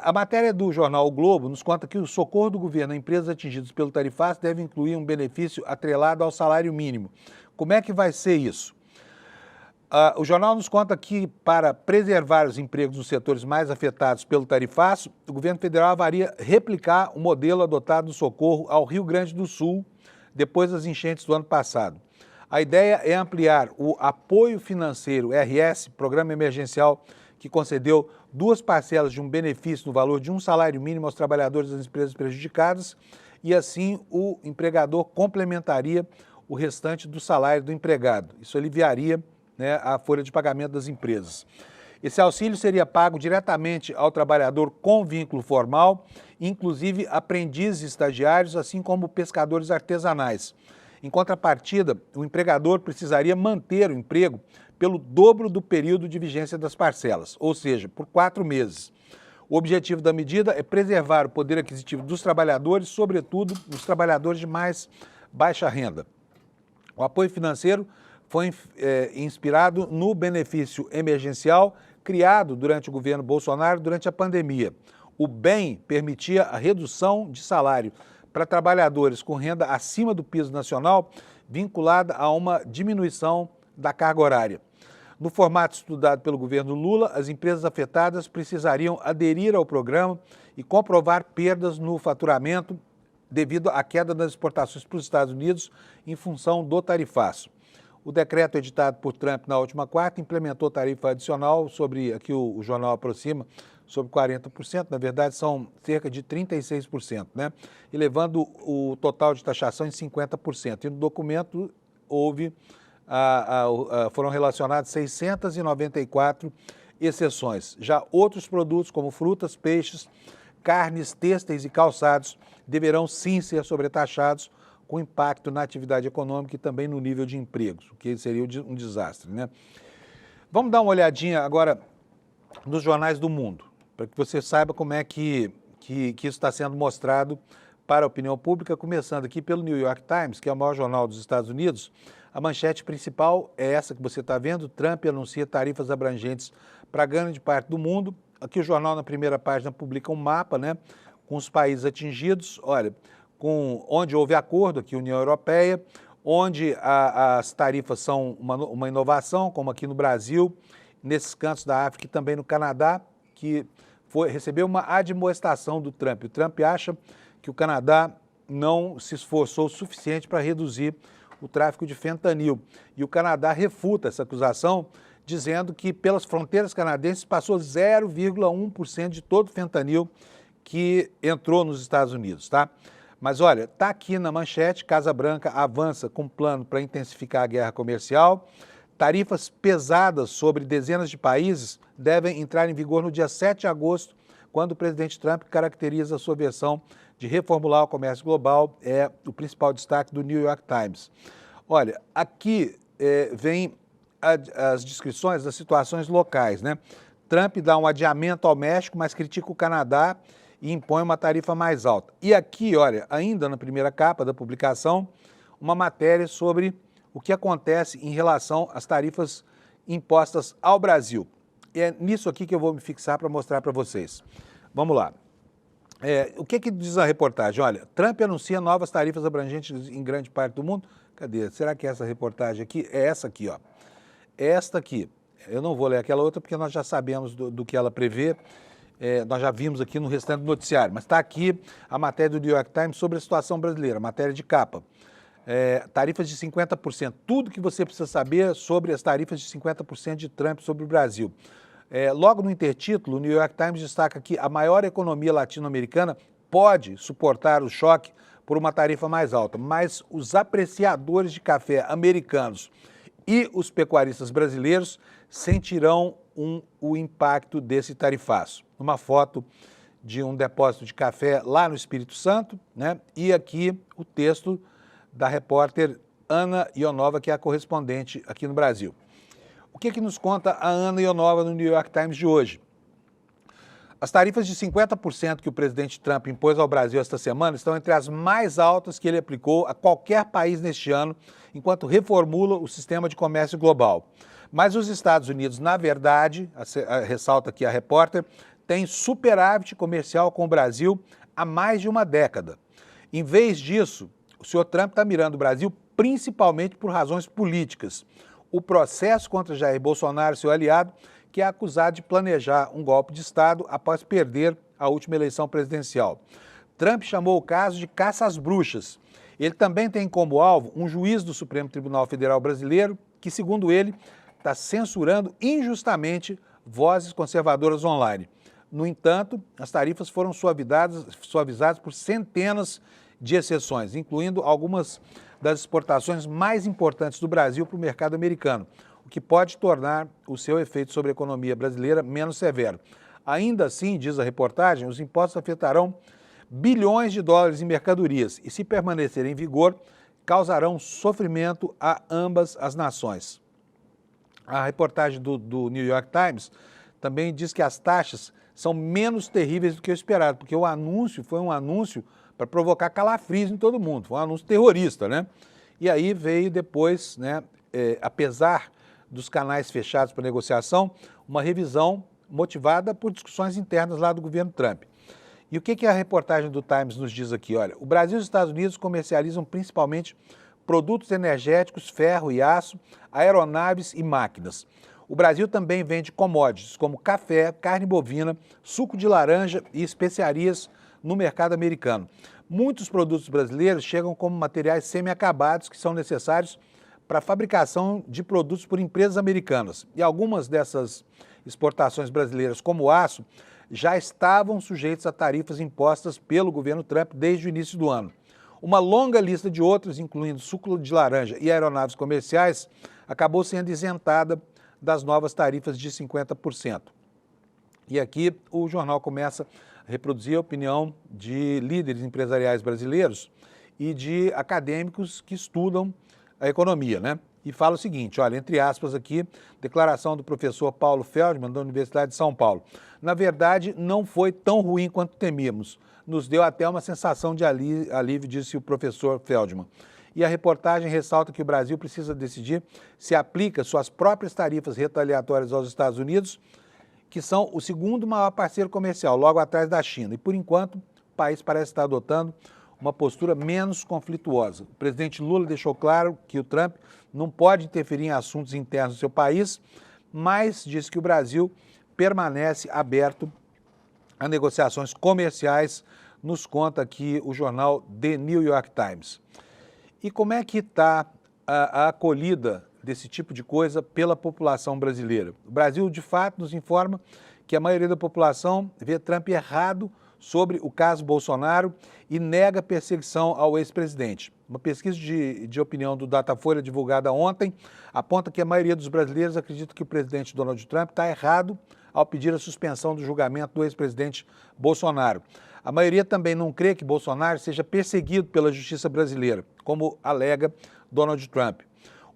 A matéria do jornal O Globo nos conta que o socorro do governo a empresas atingidas pelo tarifaço deve incluir um benefício atrelado ao salário mínimo. Como é que vai ser isso? O jornal nos conta que, para preservar os empregos nos setores mais afetados pelo tarifaço, o governo federal avalia replicar o modelo adotado no socorro ao Rio Grande do Sul, depois das enchentes do ano passado. A ideia é ampliar o apoio financeiro RS, Programa Emergencial, que concedeu 2 parcelas de um benefício no valor de um salário mínimo aos trabalhadores das empresas prejudicadas, e assim o empregador complementaria o restante do salário do empregado. Isso aliviaria, né, a folha de pagamento das empresas. Esse auxílio seria pago diretamente ao trabalhador com vínculo formal, inclusive aprendizes e estagiários, assim como pescadores artesanais. Em contrapartida, o empregador precisaria manter o emprego pelo dobro do período de vigência das parcelas, ou seja, por 4 meses. O objetivo da medida é preservar o poder aquisitivo dos trabalhadores, sobretudo dos trabalhadores de mais baixa renda. O apoio financeiro foi inspirado no benefício emergencial criado durante o governo Bolsonaro durante a pandemia. O BEM permitia a redução de salário para trabalhadores com renda acima do piso nacional, vinculada a uma diminuição da carga horária. No formato estudado pelo governo Lula, as empresas afetadas precisariam aderir ao programa e comprovar perdas no faturamento devido à queda das exportações para os Estados Unidos em função do tarifaço. O decreto editado por Trump na última quarta implementou tarifa adicional sobre, aqui o jornal aproxima, sobre 40%, na verdade são cerca de 36%, né? Elevando o total de taxação em 50%. E no documento foram relacionadas 694 exceções. Já outros produtos como frutas, peixes, carnes, têxteis e calçados deverão sim ser sobretaxados, com impacto na atividade econômica e também no nível de empregos, o que seria um desastre, né? Vamos dar uma olhadinha agora nos jornais do mundo, para que você saiba como é que isso está sendo mostrado para a opinião pública, começando aqui pelo New York Times, que é o maior jornal dos Estados Unidos. A manchete principal é essa que você está vendo: Trump anuncia tarifas abrangentes para grande parte do mundo. Aqui o jornal, na primeira página, publica um mapa, né, com os países atingidos, olha, onde houve acordo, aqui União Europeia, onde as tarifas são uma inovação, como aqui no Brasil, nesses cantos da África e também no Canadá, que recebeu uma admoestação do Trump. O Trump acha que o Canadá não se esforçou o suficiente para reduzir o tráfico de fentanil. E o Canadá refuta essa acusação, dizendo que pelas fronteiras canadenses passou 0,1% de todo o fentanil que entrou nos Estados Unidos, tá? Mas olha, está aqui na manchete: Casa Branca avança com plano para intensificar a guerra comercial. Tarifas pesadas sobre dezenas de países devem entrar em vigor no dia 7 de agosto, quando o presidente Trump caracteriza a sua versão de reformular o comércio global. É o principal destaque do New York Times. Olha, aqui vem as descrições das situações locais, né? Trump dá um adiamento ao México, mas critica o Canadá e impõe uma tarifa mais alta. E aqui, olha, ainda na primeira capa da publicação, uma matéria sobre o que acontece em relação às tarifas impostas ao Brasil. E é nisso aqui que eu vou me fixar para mostrar para vocês. Vamos lá. O que diz a reportagem? Olha, Trump anuncia novas tarifas abrangentes em grande parte do mundo. Cadê? Será que essa reportagem aqui é essa aqui, ó? Esta aqui. Eu não vou ler aquela outra porque nós já sabemos do que ela prevê. Nós já vimos aqui no restante do noticiário, mas está aqui a matéria do New York Times sobre a situação brasileira, matéria de capa. Tarifas de 50%, tudo que você precisa saber sobre as tarifas de 50% de Trump sobre o Brasil. Logo no intertítulo, o New York Times destaca que a maior economia latino-americana pode suportar o choque por uma tarifa mais alta, mas os apreciadores de café americanos e os pecuaristas brasileiros sentirão o impacto desse tarifaço. Uma foto de um depósito de café lá no Espírito Santo, né? E aqui o texto da repórter Ana Ionova, que é a correspondente aqui no Brasil. O que nos conta a Ana Ionova no New York Times de hoje? As tarifas de 50% que o presidente Trump impôs ao Brasil esta semana estão entre as mais altas que ele aplicou a qualquer país neste ano, enquanto reformula o sistema de comércio global. Mas os Estados Unidos, na verdade, ressalta aqui a repórter, tem superávit comercial com o Brasil há mais de uma década. Em vez disso, o senhor Trump está mirando o Brasil principalmente por razões políticas. O processo contra Jair Bolsonaro, seu aliado, que é acusado de planejar um golpe de Estado após perder a última eleição presidencial. Trump chamou o caso de caça às bruxas Ele também tem como alvo um juiz do Supremo Tribunal Federal Brasileiro que, segundo ele, está censurando injustamente vozes conservadoras online. No entanto, as tarifas foram suavizadas por centenas de exceções, incluindo algumas das exportações mais importantes do Brasil para o mercado americano, o que pode tornar o seu efeito sobre a economia brasileira menos severo. Ainda assim, diz a reportagem, os impostos afetarão bilhões de dólares em mercadorias e, se permanecerem em vigor, causarão sofrimento a ambas as nações. A reportagem do New York Times também diz que as taxas são menos terríveis do que o esperado, porque o anúncio foi um anúncio para provocar calafrios em todo mundo, foi um anúncio terrorista, né? E aí veio depois, né, apesar dos canais fechados para negociação, uma revisão motivada por discussões internas lá do governo Trump. E o que a reportagem do Times nos diz aqui? Olha, o Brasil e os Estados Unidos comercializam principalmente produtos energéticos, ferro e aço, aeronaves e máquinas. O Brasil também vende commodities como café, carne bovina, suco de laranja e especiarias no mercado americano. Muitos produtos brasileiros chegam como materiais semi-acabados que são necessários para a fabricação de produtos por empresas americanas. E algumas dessas exportações brasileiras, como o aço, já estavam sujeitos a tarifas impostas pelo governo Trump desde o início do ano. Uma longa lista de outros, incluindo suco de laranja e aeronaves comerciais, acabou sendo isentada das novas tarifas de 50%. E aqui o jornal começa a reproduzir a opinião de líderes empresariais brasileiros e de acadêmicos que estudam a economia, né? E fala o seguinte, olha, entre aspas aqui, declaração do professor Paulo Feldman, da Universidade de São Paulo. Na verdade, não foi tão ruim quanto temíamos. Nos deu até uma sensação de alívio, disse o professor Feldman. E a reportagem ressalta que o Brasil precisa decidir se aplica suas próprias tarifas retaliatórias aos Estados Unidos, que são o segundo maior parceiro comercial, logo atrás da China. E, por enquanto, o país parece estar adotando uma postura menos conflituosa. O presidente Lula deixou claro que o Trump não pode interferir em assuntos internos do seu país, mas disse que o Brasil permanece aberto a negociações comerciais, nos conta aqui o jornal The New York Times. E como é que está a acolhida desse tipo de coisa pela população brasileira? O Brasil, de fato, nos informa que a maioria da população vê Trump errado sobre o caso Bolsonaro e nega perseguição ao ex-presidente. Uma pesquisa de opinião do Datafolha divulgada ontem aponta que a maioria dos brasileiros acredita que o presidente Donald Trump está errado ao pedir a suspensão do julgamento do ex-presidente Bolsonaro. A maioria também não crê que Bolsonaro seja perseguido pela justiça brasileira, como alega Donald Trump.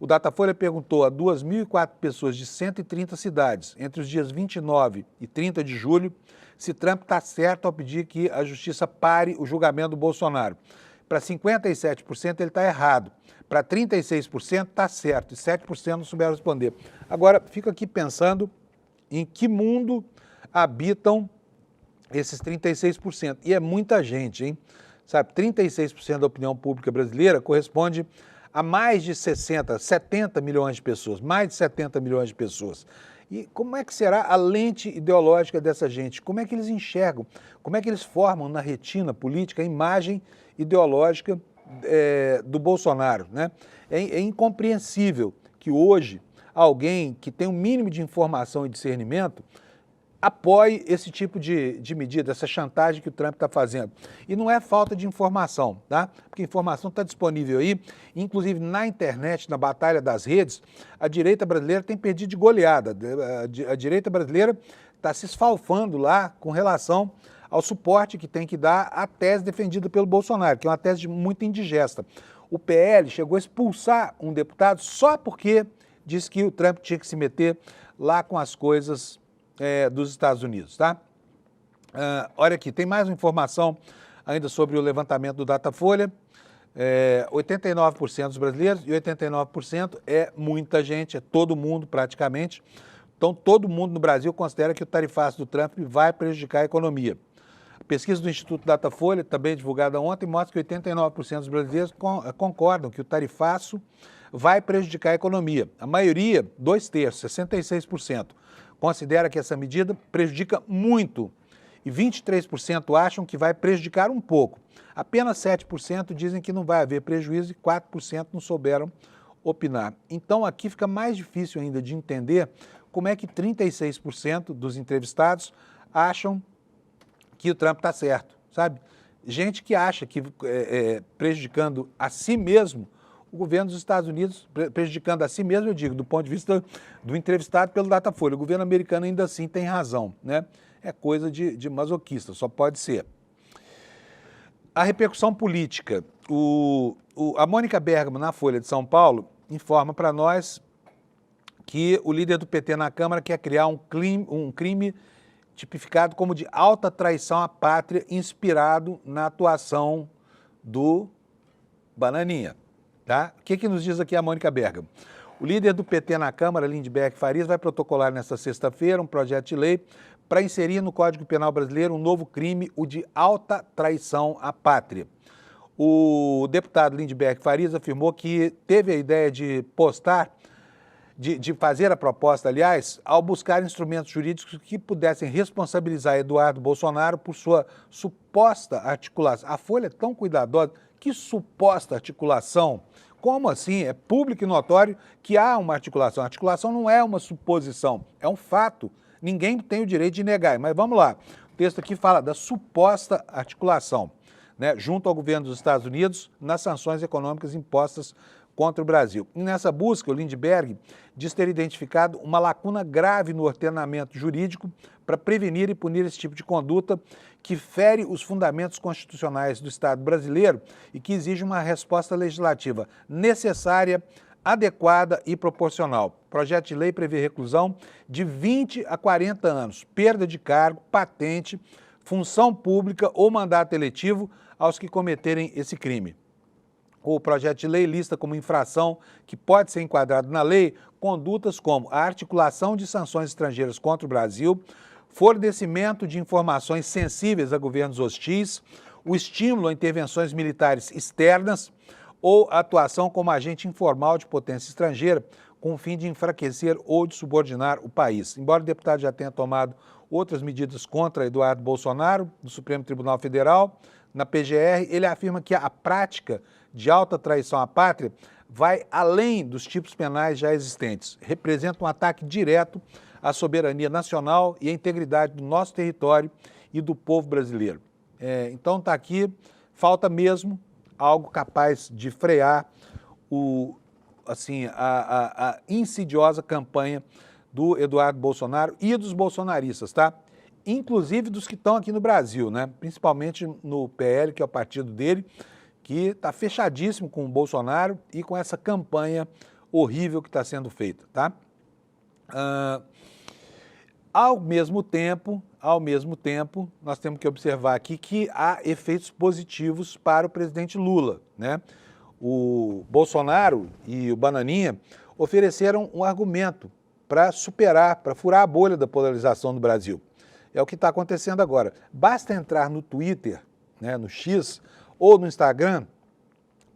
O Datafolha perguntou a 2.004 pessoas de 130 cidades, entre os dias 29 e 30 de julho, se Trump está certo ao pedir que a justiça pare o julgamento do Bolsonaro. Para 57% ele está errado, para 36% está certo e 7% não souberam responder. Agora, fico aqui pensando em que mundo habitam esses 36%. E é muita gente, hein? Sabe, 36% da opinião pública brasileira corresponde a mais de 70 milhões de pessoas, mais de 70 milhões de pessoas. E como é que será a lente ideológica dessa gente? Como é que eles enxergam? Como é que eles formam na retina política a imagem ideológica do Bolsonaro, né? É incompreensível que hoje alguém que tem um mínimo de informação e discernimento apoie esse tipo de medida, essa chantagem que o Trump está fazendo. E não é falta de informação, tá? Porque a informação está disponível aí, inclusive na internet, na batalha das redes, a direita brasileira tem perdido de goleada. A direita brasileira está se esfalfando lá com relação ao suporte que tem que dar à tese defendida pelo Bolsonaro, que é uma tese muito indigesta. O PL chegou a expulsar um deputado só porque disse que o Trump tinha que se meter lá com as coisas dos Estados Unidos, tá? Olha aqui, tem mais uma informação ainda sobre o levantamento do Datafolha. 89% dos brasileiros e 89% é muita gente, é todo mundo praticamente. Então, todo mundo no Brasil considera que o tarifaço do Trump vai prejudicar a economia. A pesquisa do Instituto Datafolha, também divulgada ontem, mostra que 89% dos brasileiros concordam que o tarifaço vai prejudicar a economia. A maioria, 2/3, 66%, considera que essa medida prejudica muito e 23% acham que vai prejudicar um pouco. Apenas 7% dizem que não vai haver prejuízo e 4% não souberam opinar. Então aqui fica mais difícil ainda de entender como é que 36% dos entrevistados acham que o Trump está certo, sabe? Gente que acha que prejudicando a si mesmo, o governo dos Estados Unidos, prejudicando a si mesmo, eu digo, do ponto de vista do entrevistado pelo Datafolha, o governo americano ainda assim tem razão, né? É coisa de masoquista, só pode ser. A repercussão política. A Mônica Bergamo, na Folha de São Paulo, informa para nós que o líder do PT na Câmara quer criar um crime tipificado como de alta traição à pátria, inspirado na atuação do Bananinha. Tá? O que nos diz aqui a Mônica Bergamo? O líder do PT na Câmara, Lindbergh Farias, vai protocolar nesta sexta-feira um projeto de lei para inserir no Código Penal brasileiro um novo crime, o de alta traição à pátria. O deputado Lindbergh Farias afirmou que teve a ideia de fazer a proposta, aliás, ao buscar instrumentos jurídicos que pudessem responsabilizar Eduardo Bolsonaro por sua suposta articulação. A Folha é tão cuidadosa, que suposta articulação? Como assim? É público e notório que há uma articulação. A articulação não é uma suposição, é um fato. Ninguém tem o direito de negar. Mas vamos lá, o texto aqui fala da suposta articulação, né, junto ao governo dos Estados Unidos nas sanções econômicas impostas contra o Brasil. E nessa busca, o Lindbergh diz ter identificado uma lacuna grave no ordenamento jurídico para prevenir e punir esse tipo de conduta que fere os fundamentos constitucionais do Estado brasileiro e que exige uma resposta legislativa necessária, adequada e proporcional. O projeto de lei prevê reclusão de 20 a 40 anos, perda de cargo, patente, função pública ou mandato eletivo aos que cometerem esse crime. O projeto de lei lista como infração que pode ser enquadrado na lei condutas como a articulação de sanções estrangeiras contra o Brasil, fornecimento de informações sensíveis a governos hostis, o estímulo a intervenções militares externas ou a atuação como agente informal de potência estrangeira com o fim de enfraquecer ou de subordinar o país. Embora o deputado já tenha tomado outras medidas contra Eduardo Bolsonaro, no Supremo Tribunal Federal, na PGR, ele afirma que a prática de alta traição à pátria vai além dos tipos penais já existentes. Representa um ataque direto à soberania nacional e à integridade do nosso território e do povo brasileiro. Então está aqui, falta mesmo algo capaz de frear a insidiosa campanha do Eduardo Bolsonaro e dos bolsonaristas, tá? Inclusive dos que estão aqui no Brasil, né? Principalmente no PL, que é o partido dele, que está fechadíssimo com o Bolsonaro e com essa campanha horrível que está sendo feita, tá? Ao mesmo tempo, nós temos que observar aqui que há efeitos positivos para o presidente Lula, né? O Bolsonaro e o Bananinha ofereceram um argumento para furar a bolha da polarização no Brasil. É o que está acontecendo agora. Basta entrar no Twitter, né, no X ou no Instagram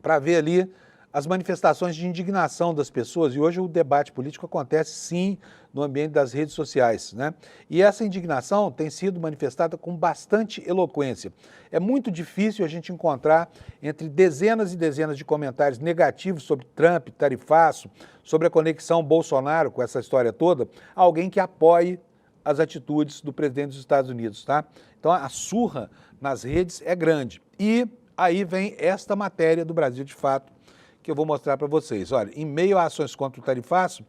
para ver ali as manifestações de indignação das pessoas. E hoje o debate político acontece, sim, no ambiente das redes sociais, né? E essa indignação tem sido manifestada com bastante eloquência. É muito difícil a gente encontrar entre dezenas e dezenas de comentários negativos sobre Trump, tarifaço, sobre a conexão Bolsonaro com essa história toda, alguém que apoie as atitudes do presidente dos Estados Unidos, tá? Então a surra nas redes é grande. E aí vem esta matéria do Brasil de Fato, que eu vou mostrar para vocês. Olha, em meio a ações contra o tarifaço,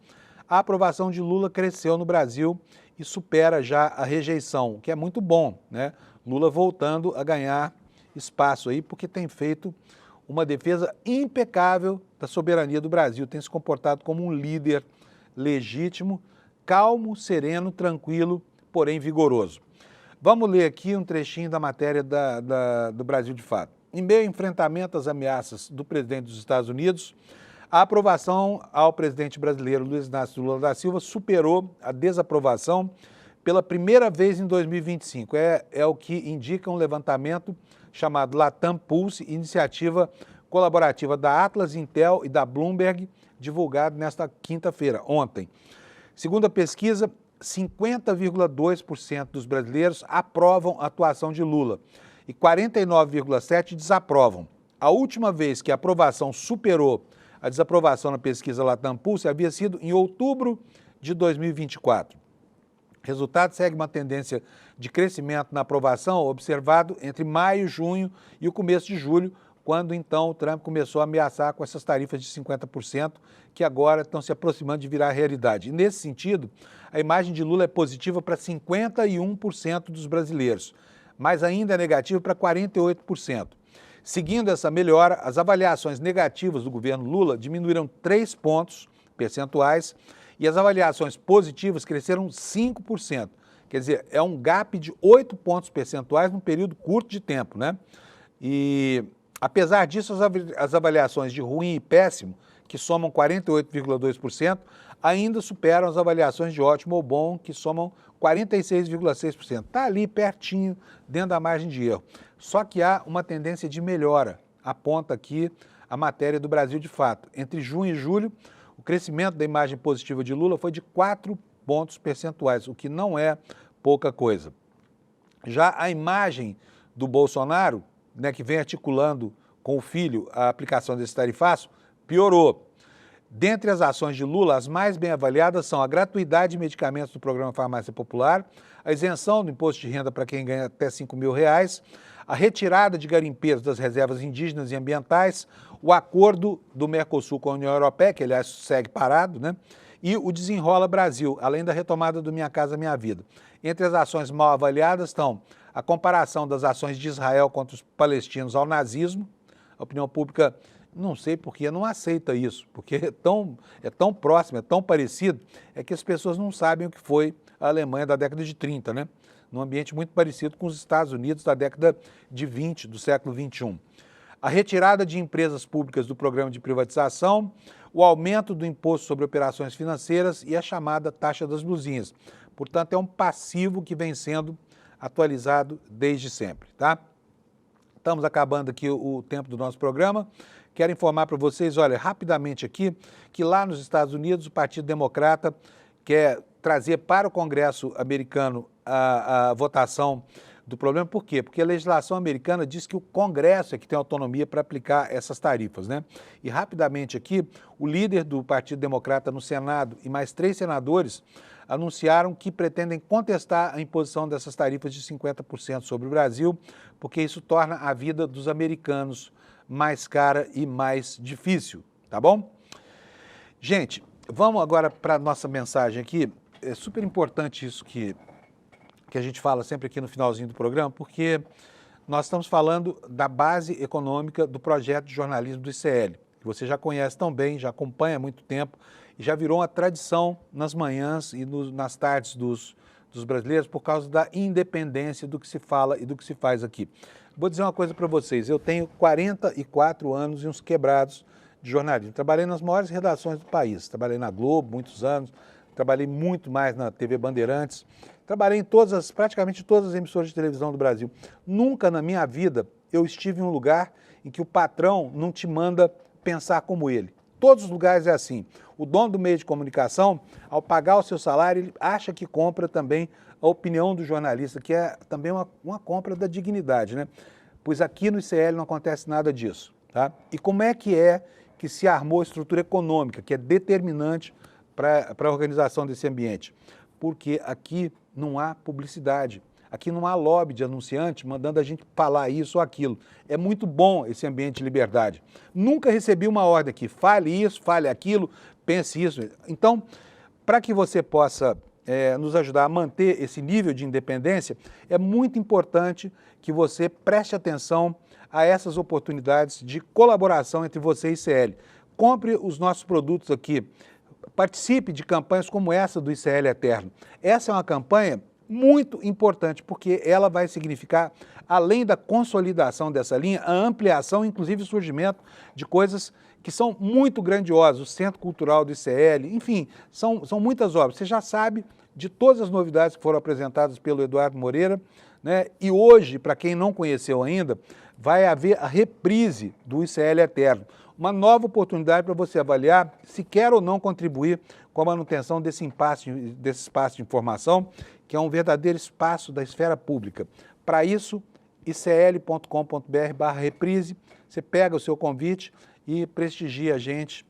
a aprovação de Lula cresceu no Brasil e supera já a rejeição, o que é muito bom, né? Lula voltando a ganhar espaço aí, porque tem feito uma defesa impecável da soberania do Brasil, tem se comportado como um líder legítimo, calmo, sereno, tranquilo, porém vigoroso. Vamos ler aqui um trechinho da matéria do Brasil de Fato. Em meio ao enfrentamento às ameaças do presidente dos Estados Unidos, a aprovação ao presidente brasileiro Luiz Inácio Lula da Silva superou a desaprovação pela primeira vez em 2025. É o que indica um levantamento chamado Latam Pulse, iniciativa colaborativa da Atlas, Intel e da Bloomberg, divulgado nesta quinta-feira, ontem. Segundo a pesquisa, 50,2% dos brasileiros aprovam a atuação de Lula e 49,7% desaprovam. A última vez que a aprovação superou a desaprovação na pesquisa Latam Pulse havia sido em outubro de 2024. O resultado segue uma tendência de crescimento na aprovação observado entre maio, junho e o começo de julho, quando então o Trump começou a ameaçar com essas tarifas de 50%, que agora estão se aproximando de virar realidade. E nesse sentido, a imagem de Lula é positiva para 51% dos brasileiros, mas ainda é negativa para 48%. Seguindo essa melhora, as avaliações negativas do governo Lula diminuíram 3 pontos percentuais e as avaliações positivas cresceram 5%. Quer dizer, é um gap de 8 pontos percentuais num período curto de tempo, né? E apesar disso, as avaliações de ruim e péssimo, que somam 48,2%, ainda superam as avaliações de ótimo ou bom, que somam 46,6%. Está ali pertinho, dentro da margem de erro. Só que há uma tendência de melhora, aponta aqui a matéria do Brasil de Fato. Entre junho e julho, o crescimento da imagem positiva de Lula foi de 4 pontos percentuais, o que não é pouca coisa. Já a imagem do Bolsonaro, né, que vem articulando com o filho a aplicação desse tarifaço, piorou. Dentre as ações de Lula, as mais bem avaliadas são a gratuidade de medicamentos do programa Farmácia Popular, a isenção do imposto de renda para quem ganha até R$5.000, a retirada de garimpeiros das reservas indígenas e ambientais, o acordo do Mercosul com a União Europeia, que aliás segue parado, né? E o Desenrola Brasil, além da retomada do Minha Casa Minha Vida. Entre as ações mal avaliadas estão a comparação das ações de Israel contra os palestinos ao nazismo. A opinião pública, não sei por que, não aceita isso, porque é tão próximo, é tão parecido, é que as pessoas não sabem o que foi a Alemanha da década de 30, né? Num ambiente muito parecido com os Estados Unidos da década de 20, do século 21. A retirada de empresas públicas do programa de privatização, o aumento do imposto sobre operações financeiras e a chamada taxa das blusinhas. Portanto, é um passivo que vem sendo atualizado desde sempre, tá? Estamos acabando aqui o tempo do nosso programa. Quero informar para vocês, olha, rapidamente aqui, que lá nos Estados Unidos o Partido Democrata quer trazer para o Congresso americano a votação do problema. Por quê? Porque a legislação americana diz que o Congresso é que tem autonomia para aplicar essas tarifas, né? E rapidamente aqui, o líder do Partido Democrata no Senado e mais 3 senadores anunciaram que pretendem contestar a imposição dessas tarifas de 50% sobre o Brasil, porque isso torna a vida dos americanos mais cara e mais difícil, tá bom? Gente, vamos agora para a nossa mensagem aqui. É super importante isso que a gente fala sempre aqui no finalzinho do programa, porque nós estamos falando da base econômica do projeto de jornalismo do ICL, que você já conhece tão bem, já acompanha há muito tempo e já virou uma tradição nas manhãs e nas tardes dos brasileiros por causa da independência do que se fala e do que se faz aqui. Vou dizer uma coisa para vocês, eu tenho 44 anos e uns quebrados de jornalismo. Trabalhei nas maiores redações do país, trabalhei na Globo muitos anos, trabalhei muito mais na TV Bandeirantes, trabalhei em praticamente todas as emissoras de televisão do Brasil. Nunca na minha vida eu estive em um lugar em que o patrão não te manda pensar como ele. Todos os lugares é assim. O dono do meio de comunicação, ao pagar o seu salário, ele acha que compra também a opinião do jornalista, que é também uma compra da dignidade, né? Pois aqui no ICL não acontece nada disso, tá? E como é que se armou a estrutura econômica, que é determinante para a organização desse ambiente? Porque aqui não há publicidade, aqui não há lobby de anunciante mandando a gente falar isso ou aquilo. É muito bom esse ambiente de liberdade. Nunca recebi uma ordem aqui, fale isso, fale aquilo, pense isso. Então, para que você possa nos ajudar a manter esse nível de independência, é muito importante que você preste atenção a essas oportunidades de colaboração entre você e ICL. Compre os nossos produtos aqui, participe de campanhas como essa do ICL Eterno. Essa é uma campanha muito importante, porque ela vai significar, além da consolidação dessa linha, a ampliação, inclusive o surgimento de coisas que são muito grandiosas, o Centro Cultural do ICL, enfim, são muitas obras. Você já sabe de todas as novidades que foram apresentadas pelo Eduardo Moreira, né? E hoje, para quem não conheceu ainda, vai haver a reprise do ICL Eterno, uma nova oportunidade para você avaliar se quer ou não contribuir com a manutenção desse espaço de informação, que é um verdadeiro espaço da esfera pública. Para isso, icl.com.br/reprise, você pega o seu convite e prestigia a gente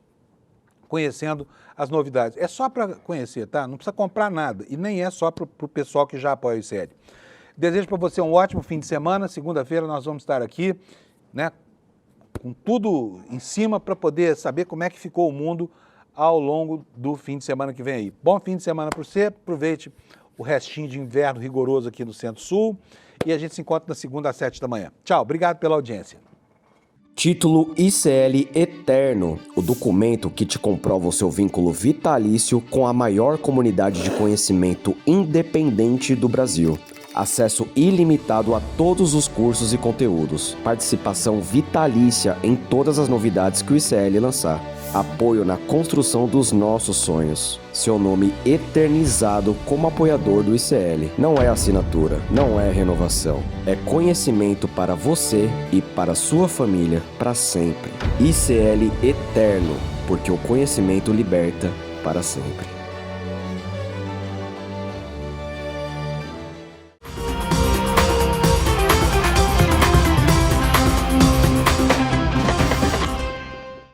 conhecendo as novidades. É só para conhecer, tá? Não precisa comprar nada e nem é só para o pessoal que já apoia o ICL. Desejo para você um ótimo fim de semana. Segunda-feira nós vamos estar aqui, né, com tudo em cima para poder saber como é que ficou o mundo ao longo do fim de semana que vem aí. Bom fim de semana para você, aproveite o restinho de inverno rigoroso aqui no Centro-Sul e a gente se encontra na segunda às 7 da manhã. Tchau, obrigado pela audiência.
Título ICL Eterno, o documento que te comprova o seu vínculo vitalício com a maior comunidade de conhecimento independente do Brasil. Acesso ilimitado a todos os cursos e conteúdos. Participação vitalícia em todas as novidades que o ICL lançar. Apoio na construção dos nossos sonhos. Seu nome eternizado como apoiador do ICL. Não é assinatura, não é renovação. É conhecimento para você e para sua família para sempre. ICL Eterno, porque o conhecimento liberta para sempre.